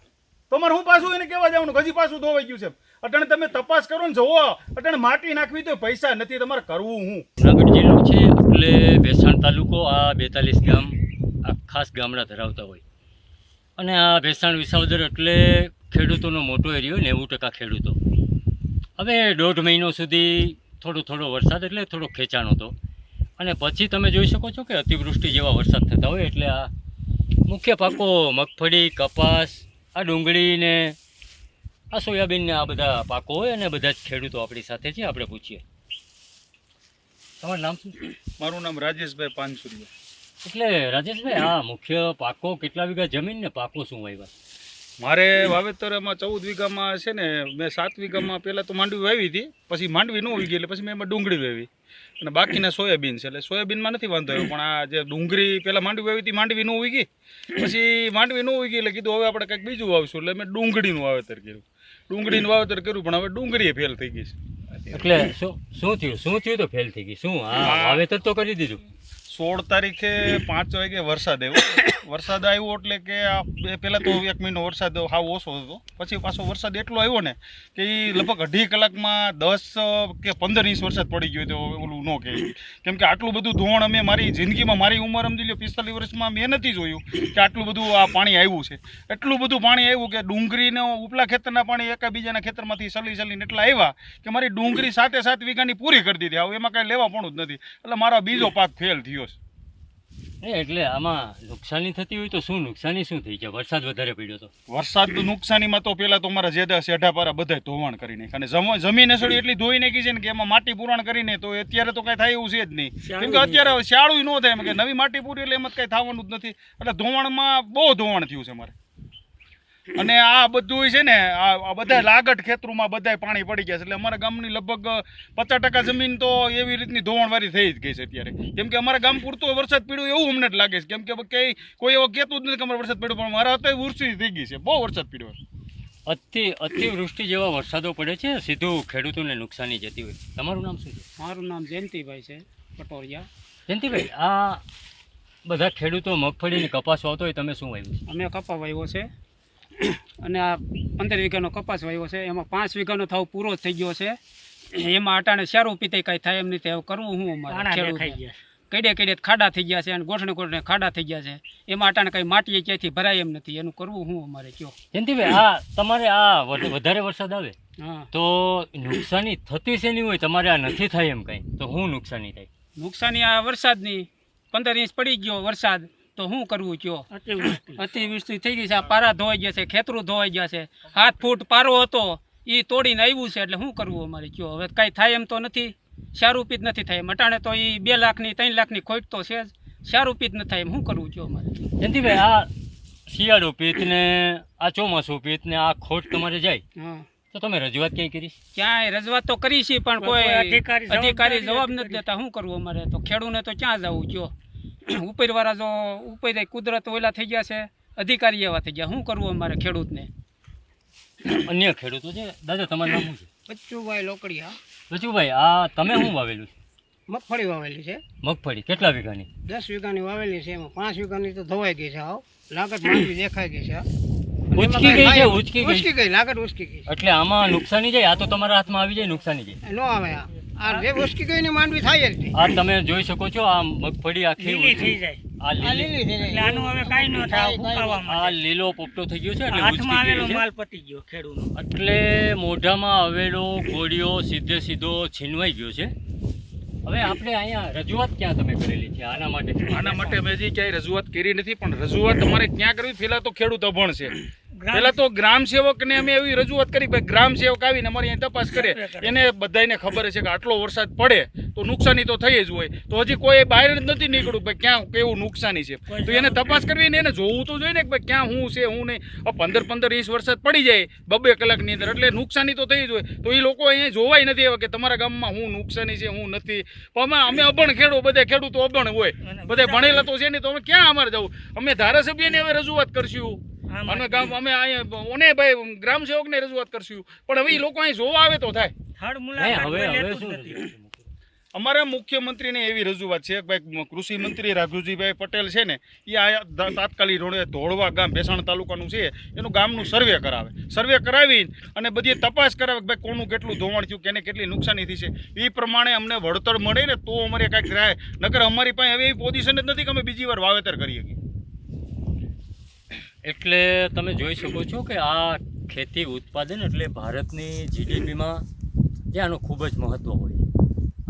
તમારે હું પાછું એને કહેવા જવાનું હજી પાછું ધોવાઈ ગયું છે. અટાણે તમે તપાસ કરો ને જોવો, અટાણે માટી નાખવી તો પૈસા નથી, તમારે કરવું હું. જુનાગઢ જિલ્લો છે એટલે ભેસાણ તાલુકો, આ 42 ગામ આ ખાસ ગામડા ધરાવતા હોય. અને આ ભેસાણ વિસાવદર એટલે ખેડૂતોનો મોટો એરિયો, 90% ખેડૂતો. હવે 1.5 મહિનો સુધી થોડો વરસાદ એટલે થોડો ખેંચાણ હતો, અને પછી તમે જોઈ શકો છો કે અતિવૃષ્ટિ જેવા વરસાદ થતા હોય. એટલે આ મુખ્ય પાકો મગફળી, કપાસ, આ ડુંગળી ને આ સોયાબીન ને આ બધા પાકો હોય, અને બધા જ ખેડૂતો આપણી સાથે છે. આપણે પૂછીએ, તમારું નામ શું? મારું નામ રાજેશભાઈ પાનસુરિયા. એટલે રાજેશભાઈ, આ મુખ્ય પાકો કેટલા વીઘા જમીન ને પાકો શું વાવ્યા? મારે વાવેતરમાં 14 વીઘામાં છે ને, મેં 7 વીઘામાં પહેલાં તો માંડવી વાવી હતી, પછી માંડવી ન ઉગી એટલે પછી મેં એમાં ડુંગળી વાવી, અને બાકીના સોયાબીન છે. એટલે સોયાબીનમાં નથી વાંધો આવ્યો, પણ આ જે ડુંગળી પહેલાં માંડવી વાવી હતી, માંડવી ન ઉગી, પછી માંડવી ન ઉગી એટલે કીધું હવે આપણે કંઈક બીજું વાવશું. એટલે મેં ડુંગળીનું વાવેતર કર્યું, પણ હવે ડુંગળી ફેલ થઈ ગઈ છે. એટલે શું થયું તો ફેલ થઈ ગઈ? શું વાવેતર તો કરી દીધું? 16 તારીખે 5 વાગે વરસાદ આવ્યો એટલે કે પહેલાં તો 1 મહિનો વરસાદ હાવ ઓછો હતો, પછી પાછો વરસાદ એટલો આવ્યો ને કે એ લગભગ 2.5 કલાકમાં 10 કે 15 ઇંચ વરસાદ પડી ગયો. તો ઓલું ન કહે, કેમ કે આટલું બધું ધોવાણ અમે મારી જિંદગીમાં, મારી ઉંમર સમજી લો 45 વર્ષમાં મેં નથી જોયું કે આટલું બધું આ પાણી આવ્યું છે. એટલું બધું પાણી આવ્યું કે ડુંગળીને ઉપલા ખેતરના પાણી એકાબીજાના ખેતરમાંથી સલીને એટલા આવ્યા કે મારી ડુંગળી 7 વીઘાની પૂરી કરી દીધી. હવે એમાં કાંઈ લેવા પણ જ નથી, એટલે મારો બીજો પાક ફેલ થયો. એટલે આમાં નુકસાની થતી હોય તો શું નુકસાની શું થઈ જાય? વરસાદ વધારે પડ્યો તો વરસાદ નુકસાનીમાં તો પહેલાં તો મારા જેડા સેઢા પારા બધા ધોવાણ કરી નાખ્યા, અને જમીન અસળી એટલી ધોઈ નાખી છે ને કે એમાં માટી પુરાણ કરીને તો અત્યારે તો કાંઈ થાય એવું છે જ નહીં. કેમ કે અત્યારે શાળું ન થાય, એમ કે નવી માટી પૂરી એટલે એમાં કાંઈ થવાનું જ નથી. એટલે ધોવાણમાં બહુ ધોવાણ થયું છે મારે. અને આ બધું છે ને, આ બધા લાગટ ખેતરોમાં બધા પાણી પડી ગયા છે. એટલે અમારા ગામની લગભગ 50% જમીન તો એવી રીતની ધોવાણવાળી થઈ જ ગઈ છે અત્યારે. કેમ કે અમારા ગામ પૂરતો વરસાદ પડ્યો એવું અમને જ લાગે છે. કેમ કે કંઈ કોઈ એવો કહેતું જ નથી કે અમારે વરસાદ પડ્યો, પણ મારા અત્યારે વૃષ્ટિ થઈ ગઈ છે, બહુ વરસાદ પડ્યો. અતિવૃષ્ટિ જેવા વરસાદો પડે છે, સીધું ખેડૂતોને નુકસાની જતી હોય. તમારું નામ શું છે? મારું નામ જયંતિભાઈ છે, પટોરિયા. જયંતિભાઈ, આ બધા ખેડૂતો મગફળી ને કપાસ વાવતો હોય, તમે શું વાવ્યું છે? અમે કપા વાવ્યો છે, અને આ 15 વીઘાનો કપાસ વાવ્યો છે. એમાં 5 વીઘાનો થાવ પૂરો થઈ ગયો છે. એમાં અટાણે સારું પીતે કાંઈ થાય એમ નથી. હવે કરવું હું અમારે કડે ખાડા થઈ ગયા છે, અને ગોઠણે ખાડા થઈ ગયા છે. એમાં અટાણે કાંઈ માટી ક્યાંથી ભરાય એમ નથી. એનું કરવું હું અમારે કયો? જયંતિભાઈ, આ તમારે આ વધારે વરસાદ આવે તો નુકસાની થતી છે નહીં હોય? તમારે આ નથી થાય એમ કાંઈ તો શું નુકસાની થાય? નુકસાની આ વરસાદની 15 ઇંચ પડી ગયો વરસાદ, તો શું કરવું કયો? અતિવૃષ્ટિ થઈ ગઈ છે, આ પારા ધોવાઈ ગયા છે, ખેતરું ધોવાઈ ગયા છે. 7 ફૂટ પારો હતો એ તોડીને આવ્યું છે. એટલે શું કરવું અમારે કયો? હવે કાંઈ થાય એમ તો નથી, શારૂપી જ નથી થાય. મટાણે તો એ 2 લાખની 3 લાખની ખોટ તો છે જ, શારૂપી જ ન થાય એમ શું કરવું કયો અમારે? જયંતિભાઈ, આ શિયાળુ પિત્ત ને આ ચોમાસું પિત્ત ને આ ખોટ તમારે જાય તો તમે રજૂઆત ક્યાંય કરી? ક્યાંય રજૂઆત તો કરી છે, પણ કોઈ અધિકારી જવાબ નથી દેતા. શું કરવું અમારે? તો ખેડૂને તો ક્યાં જવું કયો? ઉપરવાળા જો ઉપર કુદરત ઓલા થઈ ગયા છે, અધિકારી એવા થઈ ગયા. શું કરવું અમારે ખેડૂતને? અન્ય ખેડૂતો છે. દાદા, તમારું નામ શું છે? બચ્ચુભાઈ લોકડિયા. બચ્ચુભાઈ, આ તમે શું વાવેલું છે? મગફળી વાવેલી છે. મગફળી કેટલા વીઘાની? 10 વીઘાની વાવેલી છે. એમાં 5 વીઘાની તો ધોવાઈ ગઈ છે, હાવ લાગત માંડવી દેખાઈ ગઈ છે. ઉચકી ગઈ છે? ઉચકી ગઈ, લાગત ઉચકી ગઈ. એટલે આમાં નુકસાની જાય? આ તો તમારા હાથમાં આવી જાય, નુકસાની જાય? ન આવે. આ જે ઉચકી ગઈ ની માંડવી થાય જ નહીં. આ તમે જોઈ શકો છો, આ મગફળી આખી લીલી થઈ જાય. આ લીલી થઈ જાય. આનું હવે કાઈ ન થાય, ફૂંકાવામાં. આ લીલો પોપટો થઈ ગયો છે, એટલે હાથમાં આવેલો માલ પતી ગયો ખેડૂતનો. એટલે મોઢામાં આવેલો ગોળીઓ સીધો છીનવાઈ ગયો છે. હવે આપણે અહીંયા રજૂઆત ક્યાં તમે કરેલી છે આના માટે મેં હજી ક્યાંય રજૂઆત કરી નથી, પણ રજૂઆત અમારે ક્યાં કરવી? પહેલાં તો ખેડૂત અભણ છે. પહેલાં તો ગ્રામ સેવકને અમે એવી રજૂઆત કરી કે ગ્રામ સેવક આવીને અમારી અહીં તપાસ કરે. એને બધાને ખબર છે કે આટલો વરસાદ પડે તો નુકસાની તો થઈ જ હોય, તો હજી કોઈ બહાર જ નથી નીકળ્યું ભાઈ ક્યાં કેવું નુકસાની છે. તો એને તપાસ કરવી ને એને જોવું તો જોઈએ ને કે ભાઈ ક્યાં શું છે શું નહીં. 15-15 ઇંચ વરસાદ પડી જાય 2-2 કલાકની અંદર, એટલે નુકસાની તો થઈ જ હોય. તો એ લોકો અહીંયા જોવાય નથી આવ્યા કે તમારા ગામમાં શું નુકસાની છે શું નથી. પણ અમે અભણ બધા ખેડૂતો અભણ હોય, બધા ભણેલા તો છે નહીં, તો અમે ક્યાં અમારે જવું? અમે ધારાસભ્યને હવે રજૂઆત કરશું અને અમે અહીંયા ઓને ભાઈ ગ્રામ સેવકને રજૂઆત કરશું, પણ હવે એ લોકો અહીં જોવા આવે તો થાય. હવે શું અમારા મુખ્યમંત્રીને એવી રજૂઆત છે કે ભાઈ કૃષિ મંત્રી રાઘુજીભાઈ પટેલ છે ને, એ આ તાત્કાલિક ધોરણે ધોળવા ગામ ભેસાણ તાલુકાનું છે એનું ગામનું સર્વે કરાવે. સર્વે કરાવી અને બધી તપાસ કરાવે કે ભાઈ કોનું કેટલું ધોવાણ થયું, કેને કેટલી નુકસાની થઈ છે. એ પ્રમાણે અમને વળતર મળે ને તો અમારે કાંઈક રાય, નકર અમારી પાસે હવે એવી પોઝિશન જ નથી કે અમે બીજી વાર વાવેતર કરીએ. એટલે તમે જોઈ શકો છો કે આ ખેતી ઉત્પાદન એટલે ભારતની જીડીપીમાં જે આનું ખૂબ જ મહત્ત્વ હોય,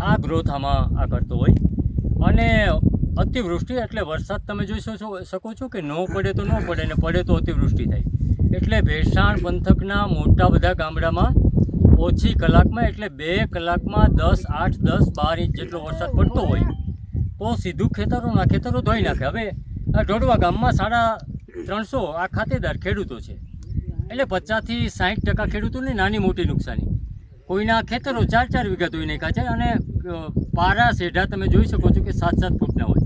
આ ગ્રોથ આમાં આ કરતો હોય. અને અતિવૃષ્ટિ એટલે વરસાદ તમે જોઈ શકો છો કે ન પડે તો ન પડે ને પડે તો અતિવૃષ્ટિ થાય. એટલે ભેસાણ પંથકના મોટા બધા ગામડામાં ઓછી કલાકમાં એટલે 2 કલાકમાં 10, 8, 10, 12 ઇંચ જેટલો વરસાદ પડતો હોય તો સીધું ખેતરો ધોઈ નાખે. હવે આ ઢોળવા ગામમાં 350 આ ખાતેદાર ખેડૂતો છે, એટલે 50થી 60% ખેડૂતોને નાની મોટી નુકસાની. કોઈના ખેતરો 4-4 વીઘા ધોઈ નાખ્યા છે અને પારા સેઢા તમે જોઈ શકો છો કે 7-7 ફૂટના હોય.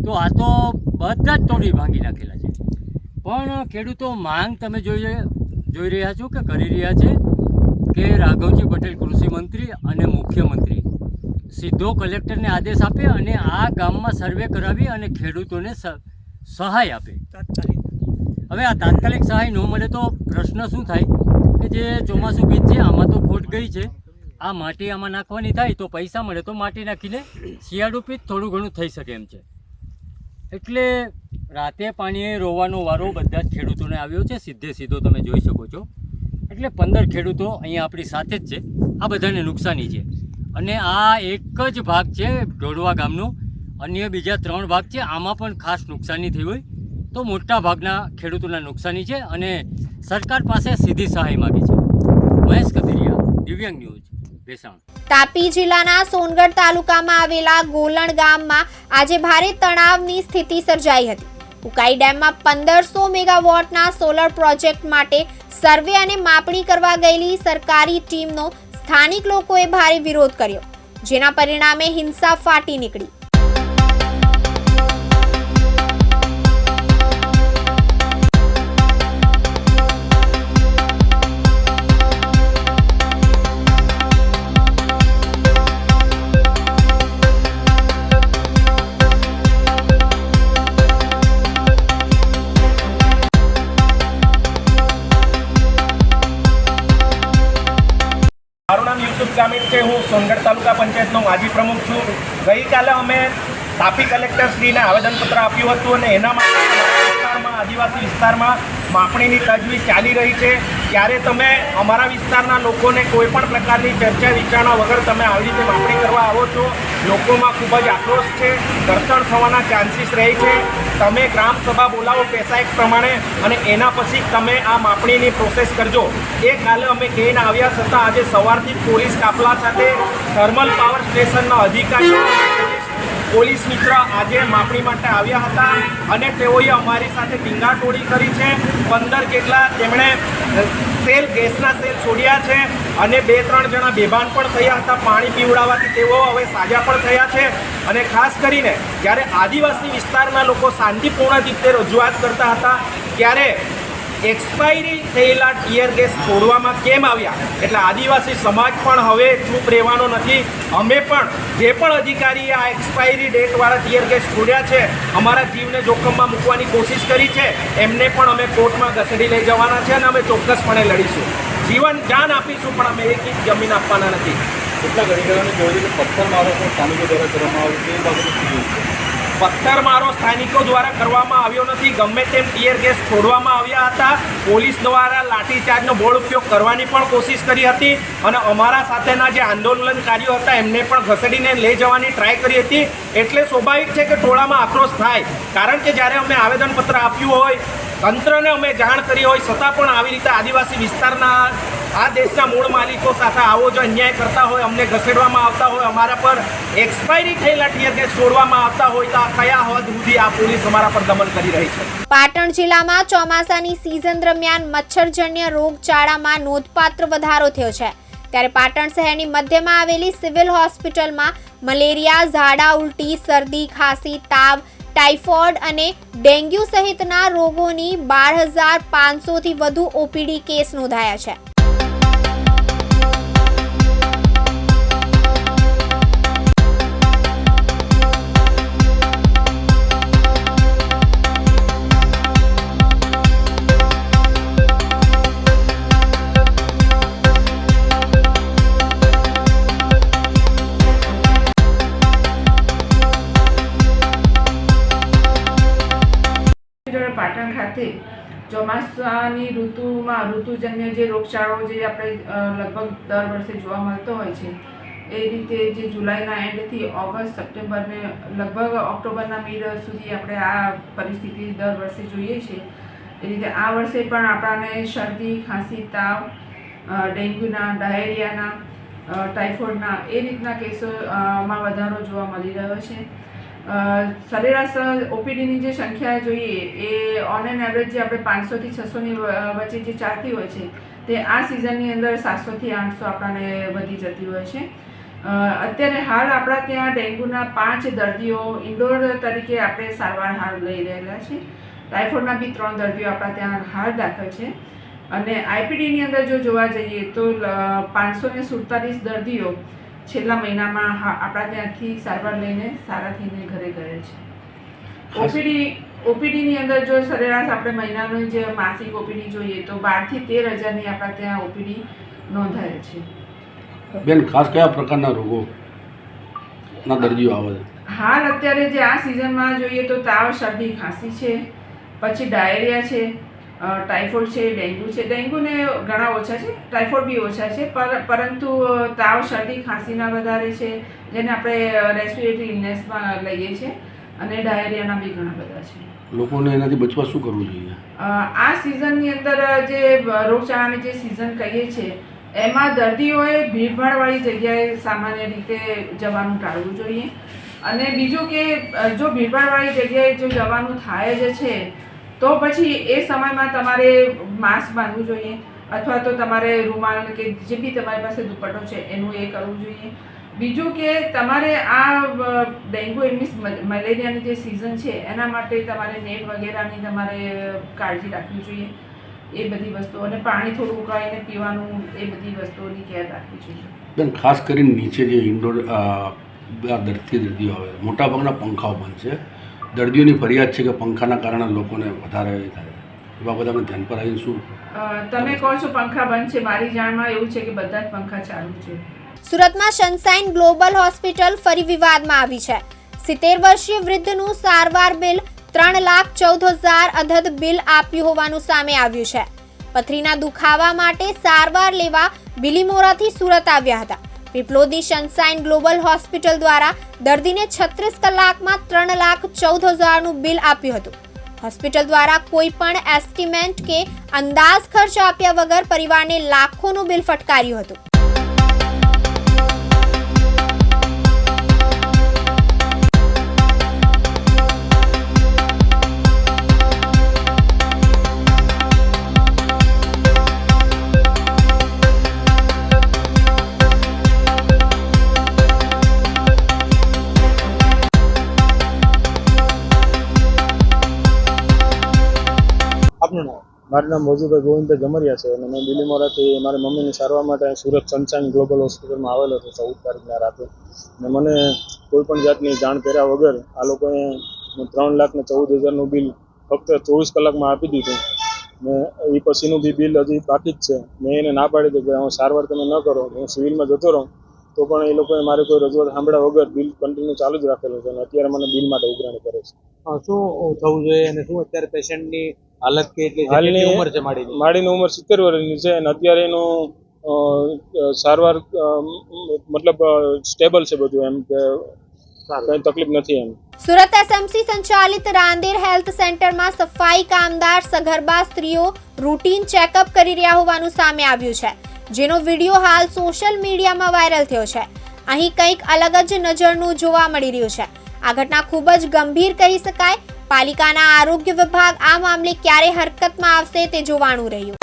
તો આ તો બધા જ તોડી ભાંગી નાખેલા છે. પણ ખેડૂતો માંગ તમે જોઈ રહ્યા છો કે કરી રહ્યા છે કે રાઘવજી પટેલ કૃષિ મંત્રી અને મુખ્યમંત્રી સીધો કલેક્ટરને આદેશ આપે અને આ ગામમાં સર્વે કરાવી અને ખેડૂતોને સહાય આપે. હવે આ તાત્કાલિક સહાય ન મળે તો પ્રશ્ન શું થાય કે જે ચોમાસું બીજ છે આમાં તો ખોટ ગઈ છે, આ માટી આમાં નાખવાની થાય તો પૈસા મળે તો માટી નાખીને શિયાળુ પીજ થોડું ઘણું થઈ શકે એમ છે. એટલે રાતે પાણીએ રોવાનો વારો બધા જ ખેડૂતોને આવ્યો છે, સીધો તમે જોઈ શકો છો. એટલે 15 ખેડૂતો અહીંયા આપણી સાથે જ છે, આ બધાને નુકસાની છે. અને આ એક જ ભાગ છે ઢોળવા ગામનો, અન્ય બીજા 3 ભાગ છે આમાં પણ ખાસ નુકસાની થઈ હોય. તો મોટા ભાગના ખેડૂતોના નુકસાની છે અને સરકાર પાસે સીધી સહાય માગે છે. મહેશ કથિરિયા, દિવ્યાંગ ન્યૂઝ, ભેસાણ. તાપી જિલ્લાના સોનગઢ તાલુકામાં આવેલા ગોલણ ગામમાં આજે ભારે તણાવની સ્થિતિ સર્જાઈ હતી. ઉકાઈ ડેમમાં 1500 મેગાવોટના સોલર પ્રોજેક્ટ માટે સર્વે અને માપણી કરવા ગયેલી સરકારી ટીમનો સ્થાનિક લોકોએ ભારે વિરોધ કર્યો, જેના પરિણામે હિંસા ફાટી નીકળી. મારું નામ યુસુફ ગામિત છે, હું સોનગઢ તાલુકા પંચાયતનો માજી પ્રમુખ છું. ગઈકાલે અમે તાપી કલેક્ટરશ્રીને આવેદનપત્ર આપ્યું હતું અને એના માટે આદિવાસી વિસ્તારમાં માપણીની તજવીજ ચાલી રહી છે. ત્યારે તમે અમારા વિસ્તારના લોકોને કોઈ પણ પ્રકારની ચર્ચા વિચારણા વગર તમે આવી રીતે માપણી કરવા આવો છો. લોકોમાં ખૂબ જ આક્રોશ છે, ઘર્ષણ થવાના ચાન્સીસ રહે છે. તમે ગ્રામ સભા બોલાવો પૈસા એક પ્રમાણે અને એના પછી તમે આ માપણીની પ્રોસેસ કરજો. એ કાલે અમે કહીને આવ્યા છતાં આજે સવારથી પોલીસ કાફલા સાથે થર્મલ પાવર સ્ટેશનના અધિકારીઓ પોલીસ મિત્ર આજે માપણી માટે આવ્યા હતા અને તેઓએ અમારી સાથે ટીંગાટોળી કરી છે. 15 જેટલા તેમણે ગેસના સેલ છોડ્યા છે અને 2-3 જણા બેભાન પણ થયા હતા. પાણી પીવડાવવાથી તેઓ હવે સાજા પણ થયા છે. અને ખાસ કરીને જ્યારે આદિવાસી વિસ્તારના લોકો શાંતિપૂર્ણ રીતે રજૂઆત કરતા હતા ત્યારે એક્સપાયરી થયેલા ટીયર ગેસ છોડવામાં કેમ આવ્યા, એટલે આદિવાસી સમાજ પણ હવે ચૂપ રહેવાનો નથી. અમે પણ જે પણ અધિકારીએ આ એક્સપાયરી ડેટવાળા ટીયર ગેસ છોડ્યા છે, અમારા જીવને જોખમમાં મૂકવાની કોશિશ કરી છે, એમને પણ અમે કોર્ટમાં ઘસેડી લઈ જવાના છે અને અમે ચોક્કસપણે લડીશું. જીવન જાન આપીશું પણ અમે એક ઇંચ જમીન આપવાના નથી. કેટલા ઘડીકરાને જોયું કે પથ્થર મારો પણ સ્થાનિકો દ્વારા કરવામાં આવ્યું તે બાબતે પથ્થરમારો સ્થાનિકો દ્વારા કરવામાં આવ્યો નથી. ગમે તેમ ટીયર ગેસ છોડવામાં આવ્યા હતા. પોલીસ દ્વારા લાઠીચાર્જનો બોળ ઉપયોગ કરવાની પણ કોશિશ કરી હતી અને અમારા સાથેના જે આંદોલનકારીઓ હતા એમને પણ ઘસેડીને લઈ જવાની ટ્રાય કરી હતી. એટલે સ્વાભાવિક છે કે ટોળામાં આક્રોશ થાય, કારણ કે જ્યારે અમે આવેદનપત્ર આપ્યું હોય, તંત્રને અમે જાણ કરી હોય, છતાં પણ આવી રીતે આદિવાસી વિસ્તારના આ દેશના મૂળ માલિકો સાથે આવો જો અન્યાય કરતા હોય, અમને ઘસેડવામાં આવતા હોય, અમારા પર એક્સપાયરી થયેલા ટીયર ગેસ છોડવામાં આવતા હોય, તો આ કયા હદ સુધી આ પોલીસ અમારા પર દમન કરી રહી છે. પાટણ જિલ્લામાં ચોમાસાની સિઝન દરમિયાન મચ્છરજન્ય રોગચાળામાં નોંધપાત્ર વધારો થયો છે. ત્યારે પાટણ શહેરની મધ્યમાં આવેલી સિવિલ હોસ્પિટલમાં મલેરિયા, ઝાડા ઉલટી, શરદી, ખાંસી, તાવ, ટાઇફોઇડ અને ડેન્ગ્યુ સહિતના રોગોની 12,500થી વધુ ઓપીડી કેસ નોંધાયા છે. પાટણ ખાતે ચોમાસાની ઋતુજન્ય જે રોગચાળો જે આપણે લગભગ દર વર્ષે જોવા મળતો હોય છે, એ રીતે જે જુલાઈના એન્ડથી ઓગસ્ટ, સપ્ટેમ્બરને લગભગ ઓક્ટોબરના મિડ સુધી આપણે આ પરિસ્થિતિ દર વર્ષે જોઈએ છીએ. એ રીતે આ વર્ષે પણ આપણને શરદી, ખાંસી, તાવ, ડેન્ગ્યુના, ડાયરિયાના, ટાઇફોઇડના એ રીતના કેસોમાં વધારો જોવા મળી રહ્યો છે. સરેરાશ ઓપીડીની જે સંખ્યા જોઈએ એ ઓન એન એવરેજ જે આપણે 500થી 600ની વચ્ચે જે ચાલતી હોય છે, તે આ સિઝનની અંદર 700થી 800 આપણને વધી જતી હોય છે. અત્યારે હાલ આપણા ત્યાં ડેન્ગ્યુના 5 દર્દીઓ ઇન્ડોર તરીકે આપણે સારવાર હાલ લઈ રહેલા છે. ટાઇફોઇડના બી 3 દર્દીઓ આપણા ત્યાં હાલ દાખલ છે. અને આઈપીડીની અંદર જો જોવા જઈએ તો 547 દર્દીઓ છેલ્લા મહિનામાં આપણા ત્યાંથી સારવાર લઈને સારા થઈને ઘરે ગયે છે. ઓપીડીની અંદર જો સરેરાશ આપણે મહિનાનું જે માસિક ઓપીડી જોઈએ તો 12,000 થી 13,000ની આપણા ત્યાં ઓપીડી નોંધાય છે. બેન, ખાસ કયા પ્રકારના રોગોના દર્દીઓ આવે છે? હાલ અત્યારે જે આ સિઝનમાં જોઈએ તો તાવ, શરદી, ખાંસી છે, પછી ડાયરિયા છે, ટાઇફોઇડ છે, ડેન્ગ્યુ છે. ડેન્ગ્યુને ઘણા ઓછા છે, ટાઇફોઇડ બી ઓછા છે, પરંતુ તાવ, શરદી, ખાંસીના વધારે છે, જેને આપણે રેસ્પિરેટરી ઇલનેસમાં લઈએ છીએ, અને ડાયરિયાના બી ઘણા બધા છે. લોકોને એનાથી બચવા શું કરવું જોઈએ? આ સિઝનની અંદર જે રોગચાળાની જે સિઝન કહીએ છીએ એમાં દર્દીઓએ ભીડભાડવાળી જગ્યાએ સામાન્ય રીતે જવાનું ટાળવું જોઈએ. અને બીજું કે જો ભીડભાડવાળી જગ્યાએ જો જવાનું થાય જ છે તો પછી એ સમયમાં તમારે માસ્ક બાંધવું જોઈએ, અથવા તો તમારે રૂમાલ કે જે બી તમારી પાસે દુપટ્ટો છે એનું એ કરવું જોઈએ. બીજું કે તમારે આ ડેન્ગ્યુ મીન્સ મલેરિયાની જે સિઝન છે એના માટે તમારે નેટ વગેરેની તમારે કાળજી રાખવી જોઈએ. એ બધી વસ્તુઓ, અને પાણી થોડું ઉકાળીને પીવાનું, એ બધી વસ્તુઓની કેર રાખવી જોઈએ. બેન, ખાસ કરીને નીચે જે ઇન્ડોર દર્દીઓ આવે, મોટાભાગના પંખાઓ બંધ છે. દર્દીઓની ફરિયાદ છે કે પંખાના કારણે લોકોને વધારે થાય. એ બાબત આપણે ધ્યાન પર આવીને શું? તમે કહો છો પંખા બંધ છે, મારી જાણમાં એવું છે કે બધા જ પંખા ચાલુ છે. સુરતમાં સનસાઇન ગ્લોબલ હોસ્પિટલ ફરી વિવાદમાં આવી છે. 70 વર્ષીય વૃદ્ધનું સારવાર બિલ 3,14,000 અધધ બિલ આપ્યું હોવાનું સામે આવ્યું છે. પથરીના દુખાવા માટે સારવાર લેવા બિલીમોરાથી સુરત આવ્યા હતા. પીપલોદની સનસાઇન ગ્લોબલ હોસ્પિટલ દ્વારા દર્દીને 36 કલાકમાં 3,14,000નું બિલ આપ્યું હતું. હોસ્પિટલ દ્વારા કોઈ પણ એસ્ટિમેટ કે અંદાજ ખર્ચ આપ્યા વગર પરિવારને લાખોનું બિલ ફટકાર્યું હતું. મારું નામ મોજુભાઈ ગોવિંદભાઈ ગમરિયા છે અને મેં બિલીમોરાથી મારી મમ્મીની સારવાર માટે સુરત સનસાઇન ગ્લોબલ હોસ્પિટલમાં આવેલો હતો 14 તારીખના રાતે. અને મને કોઈ પણ જાતની જાણ કર્યા વગર આ લોકોએ 3,14,000નું બિલ ફક્ત 24 કલાકમાં આપી દીધું. ને એ પછીનું બી બિલ હજી બાકી જ છે. મેં એને ના પાડી દીધું કે હું સારવાર તમે ન કરો, હું સિવિલમાં જતો રહું. તો પણ એ લોકોએ મારે કોઈ રજૂઆત સાંભળ્યા વગર બિલ કન્ટિન્યુ ચાલુ જ રાખેલું છે અને અત્યારે મને બિલ માટે ઉઘરાણી કરે છે. શું થવું જોઈએ અને શું અત્યારે પેશન્ટની હાલત કેટલી છે, હાલની કેટલી ઉંમર છે માડીની? માડીની ઉંમર 70 વર્ષની છે અને અત્યારે એનું સારવાર મતલબ સ્ટેબલ છે બધું, એમ કે કંઈ તકલીફ નથી એમ. સુરત એસએમસી સંચાલિત રાંદેર હેલ્થ સેન્ટરમાં સફાઈ કામદાર સગર્ભા સ્ત્રીઓ રૂટીન ચેકઅપ કરી રહ્યા હોવાનું સામે આવ્યું છે, જેનો વિડીયો હાલ સોશિયલ મીડિયામાં વાયરલ થયો છે. અહીં કંઈક અલગ જ નજરનું જોવા મળી રહ્યું છે. આ ઘટના ખૂબ જ ગંભીર કહી શકાય. પાલિકાના આરોગ્ય વિભાગ આ મામલે ક્યારે હરકતમાં આવશે તે જોવાનું રહ્યું.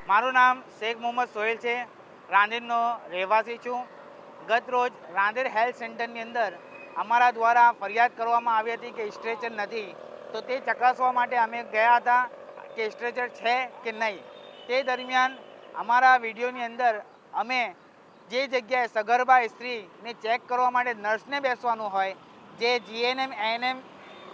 મારું નામ શેખ મોહમ્મદ સોહેલ છે, રાંદેરનો રહેવાસી છું. ગત રોજ રાંદેર હેલ્થ સેન્ટરની અંદર અમારા દ્વારા ફરિયાદ કરવામાં આવી હતી કે સ્ટ્રેચર નથી, તો તે ચકાસવા માટે અમે ગયા હતા કે સ્ટ્રેચર છે કે નહીં. તે દરમિયાન અમારા વિડીયોની અંદર અમે જે જગ્યાએ સગર્ભા સ્ત્રીને ચેક કરવા માટે નર્સને બેસવાનું હોય, જે જીએનએમ એએનએમ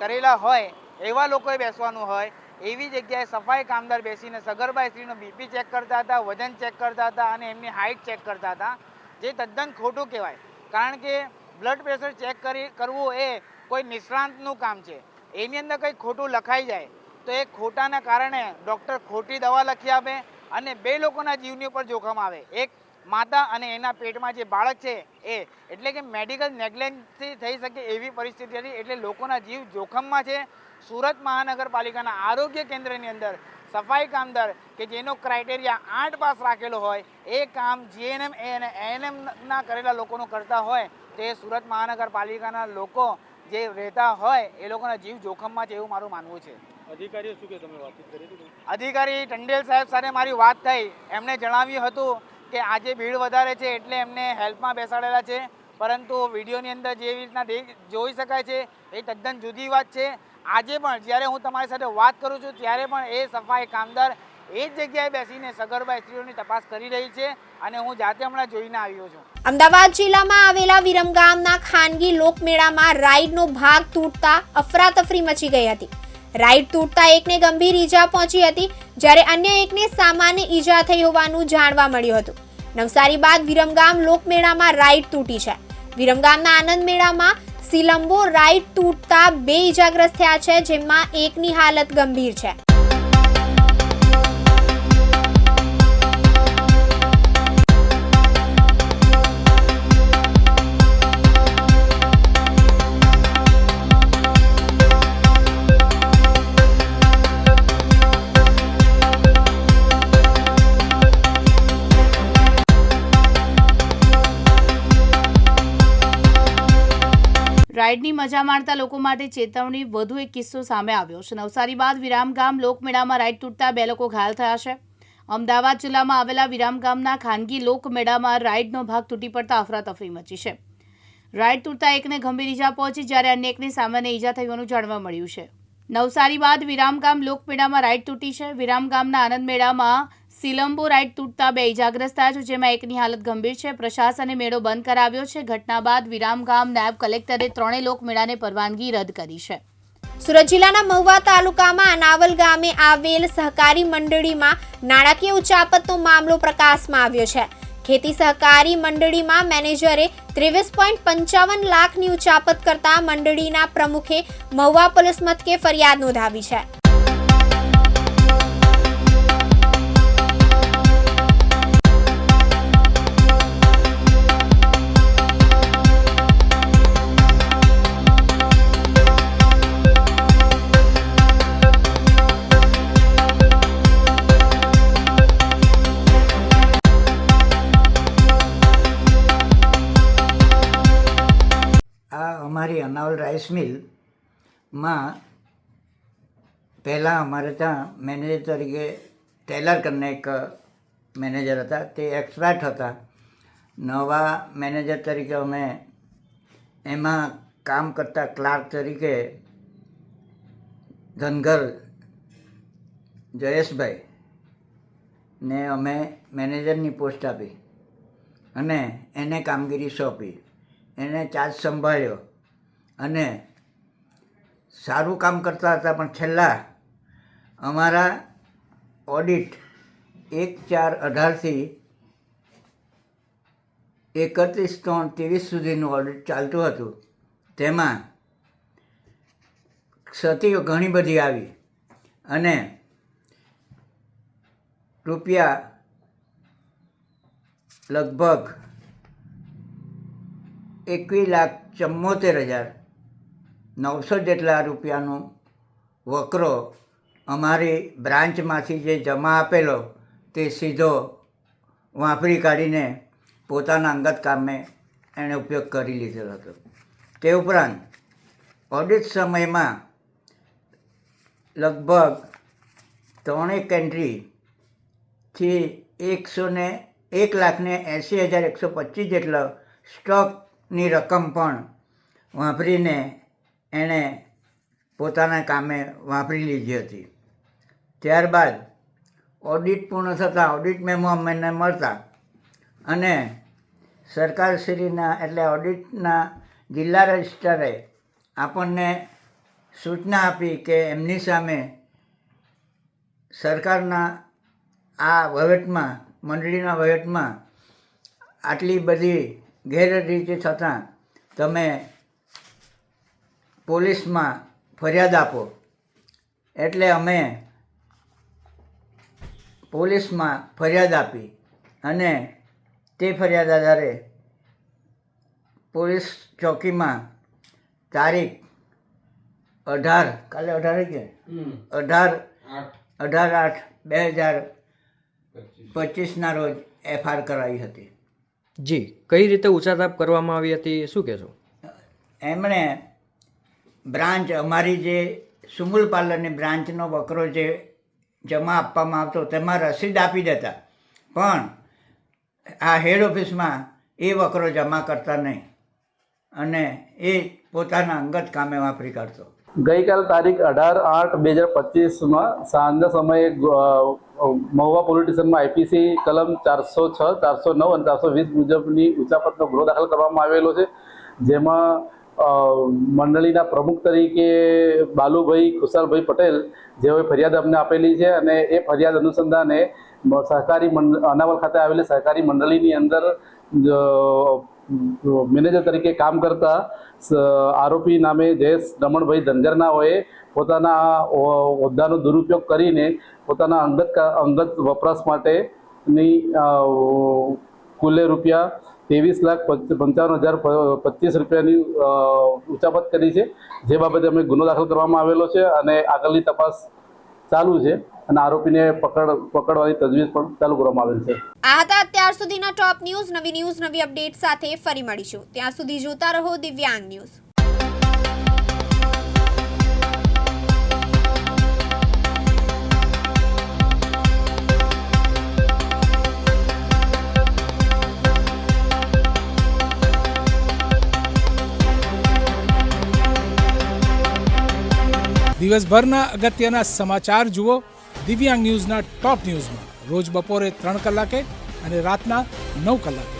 કરેલા હોય એવા લોકોએ બેસવાનું હોય, એવી જગ્યાએ સફાઈ કામદાર બેસીને સગર્ભા સ્ત્રીનો બીપી ચેક કરતા હતા, વજન ચેક કરતા હતા અને એમની હાઇટ ચેક કરતા હતા, જે તદ્દન ખોટું કહેવાય. કારણ કે બ્લડ પ્રેશર ચેક કરવું એ કોઈ નિષ્ણાંતનું કામ છે. એની અંદર કંઈ ખોટું લખાઈ જાય તો એ ખોટાના કારણે ડૉક્ટર ખોટી દવા લખી આપે અને બે લોકોના જીવની ઉપર જોખમ આવે. એક માતા અને એના પેટમાં જે બાળક છે એ, એટલે કે મેડિકલ નેગ્લેન્સી થઈ શકે એવી પરિસ્થિતિ હતી. એટલે લોકોના જીવ જોખમમાં છે. સુરત મહાનગરપાલિકાના આરોગ્ય કેન્દ્રની અંદર સફાઈ કામદાર કે જેનો ક્રાઇટેરિયા 8 પાસ રાખેલો હોય, એ કામ જીએનએમ અને એએનએમના કરેલા લોકોનું કરતા હોય, તે સુરત મહાનગરપાલિકાના લોકો જે રહેતા હોય એ લોકોના જીવ જોખમમાં છે એવું મારું માનવું છે. અધિકારીઓ શું કે તમે વાતચીત કરી હતી? અધિકારી ટંડેલ સાહેબ સાથે મારી વાત થઈ. એમણે જણાવ્યું હતું કે આજે ભીડ વધારે છે એટલે એમને હેલ્પમાં બેસાડેલા છે, પરંતુ વિડીયોની અંદર જેવી રીતના જોઈ શકાય છે એ તદ્દન જુદી વાત છે. આજે પણ જ્યારે હું તમારી સાથે વાત કરું છું ત્યારે પણ એ સફાઈ કામદાર એ જ જગ્યાએ બેસીને સગર્ભા સ્ત્રીઓની તપાસ કરી રહી છે અને હું જાતે હમણાં જોઈને આવ્યો છું. અમદાવાદ જિલ્લામાં આવેલા વિરમગામના ખાનગી લોકમેળામાં રાઈડનો ભાગ તૂટતા અફરાતફરી મચી ગઈ હતી. રાઈડ તૂટતા એકને ગંભીર ઈજા પહોંચી હતી, જ્યારે અન્ય એકને સામાન્ય ઈજા થઈ હોવાનું જાણવા મળ્યું હતું. નવસારી બાદ વિરમગામ લોકમેળામાં રાઈડ તૂટી છે. વિરમગામના આનંદ મેળામાં સિલંબો રાઈડ તૂટતા 2 ઈજાગ્રસ્ત થયા છે, જેમાં એકની હાલત ગંભીર છે. રાઇડની મજા માણતા લોકો માટે ચેતવણી. વધુ એક કિસ્સો સામે આવ્યો છે. નવસારી બાદ વિરામગામ લોકમેળામાં રાઇડ તૂટતા 2 લોકો ઘાયલ થયા છે. અમદાવાદ જિલ્લામાં આવેલા વિરામગામના ખાનગી લોકમેળામાં રાઇડનો ભાગ તૂટી પડતા અફરાતફરી મચી છે. રાઇડ તૂટતા એકને ગંભીર ઈજા પહોંચી, જ્યારે અન્ય એકને સામાન્ય ઈજા થઈ હોવાનું જાણવા મળ્યું છે. નવસારી બાદ વિરામગામ લોકમેળામાં રાઇડ તૂટી છે. વિરામગામના આનંદ મેળામાં સિલંબો રાઇડ તૂટતા 2 ઈજાગ્રસ્ત થયા છે, જેમાં એકની હાલત ગંભીર છે. પ્રશાસને મેળો બંધ કરાવ્યો છે. ઘટના બાદ વિરામગામ નાયબ કલેક્ટરે 3 લોકમેળાને પરવાનગી રદ કરી છે. સુરત જિલ્લાના મહુવા તાલુકામાં અનાવલ ગામે આવેલ સહકારી મંડળીમાં નાણાકીય ઉચાપતનો મામલો પ્રકાશમાં આવ્યો છે. ખેતી સહકારી મંડળીમાં મેનેજરે 23.55 લાખની ઉચાપત કરતા મંડળીના પ્રમુખે મહુવા પોલીસ મથકે ફરિયાદ નોંધાવી છે. અમારી અનાવલ રાઈસ મિલમાં પહેલાં અમારે ત્યાં મેનેજર તરીકે ટેલર કરીને એક મેનેજર હતા, તે એક્સપાયર્ડ હતા. નવા મેનેજર તરીકે અમે એમાં કામ કરતા ક્લાર્ક તરીકે ધનગર જયેશભાઈ ને અમે મેનેજરની પોસ્ટ આપી અને એને કામગીરી સોંપી. એને ચાર્જ સંભાળ્યો અને સારું કામ કરતા હતા, પણ છેલ્લા અમારા ઓડિટ 1/4/18થી 31/3/23 સુધીનું ઓડિટ ચાલતું હતું. તેમાં ક્ષતિઓ ઘણી બધી આવી અને રૂપિયા લગભગ 21,74,900 જેટલા રૂપિયાનો વકરો અમારી બ્રાન્ચમાંથી જે જમા આપેલો તે સીધો વાપરી કાઢીને પોતાના અંગત કામે એણે ઉપયોગ કરી લીધેલો હતો. તે ઉપરાંત ઓડિટ સમયમાં લગભગ 3 એન્ટ્રીથી 1,80,125 જેટલો સ્ટોકની રકમ પણ વાપરીને એણે પોતાના કામે વાપરી લીધી હતી. ત્યારબાદ ઓડિટ પૂર્ણ થતાં ઓડિટ મેમો અમને મળતા અને સરકારશ્રીના એટલે ઓડિટના જિલ્લા રજિસ્ટ્રારે આપણને સૂચના આપી કે એમની સામે સરકારના આ વહીવટમાં મંડળીના વહીવટમાં આટલી બધી ગેરરીતિ થતાં તમે પોલીસમાં ફરિયાદ આપો. એટલે અમે પોલીસમાં ફરિયાદ આપી અને તે ફરિયાદ આધારે પોલીસ ચોકીમાં તારીખ 18/8/2025ના રોજ FIR કરાવી હતી. જી, કઈ રીતે ઉચાતાપ કરવામાં આવી હતી, શું કહેશો? એમણે બ્રાન્ચ અમારી જે સુમુલ પાર્લરની બ્રાન્ચનો વકરો જે જમા આપવામાં આવતો તેમાં રસીદ આપી દેતા, પણ આ હેડ ઓફિસમાં એ વકરો જમા કરતા નહીં અને એ પોતાના અંગત કામે વાપરી કાઢતો. ગઈકાલ તારીખ 18/8/2025માં સાંજના સમયે મહુવા પોલીસ સ્ટેશનમાં IPC કલમ 406, 409 અને 420 મુજબની ઉચાપતનો ગુનો દાખલ કરવામાં આવેલો છે. જેમાં મંડળીના પ્રમુખ તરીકે બાલુભાઈ ખુશાલભાઈ પટેલ જેઓએ ફરિયાદ અમને આપેલી છે અને એ ફરિયાદ અનુસંધાને સહકારી અનાવલ ખાતે આવેલી સહકારી મંડળીની અંદર મેનેજર તરીકે કામ કરતા આરોપી નામે જયેશ રમણભાઈ ધનગરનાઓએ પોતાના હોદ્દાનો દુરુપયોગ કરીને પોતાના અંગત વપરાશ માટેની કુલે રૂપિયા 23,55,025 રૂપિયાની ઉચાપત કરી છે. જે બાબતે અમે ગુનો દાખલ કરવામાં આવેલો છે અને આગળની તપાસ ચાલુ છે અને આરોપીને પકડવાની તજવીજ પણ ચાલુ કરવામાં આવેલ છે. આ હતા અત્યાર સુધીના ટોપ ન્યૂઝ. નવી અપડેટ સાથે ફરી મળીશું. ત્યાં સુધી જોતા રહો દિવ્યાંગ ન્યૂઝ. દિવસભરના અગત્યના સમાચાર જુઓ દિવ્યાંગ ન્યૂઝના ટોપ ન્યૂઝમાં રોજ બપોરે 3 કલાકે અને રાતના 9 કલાકે.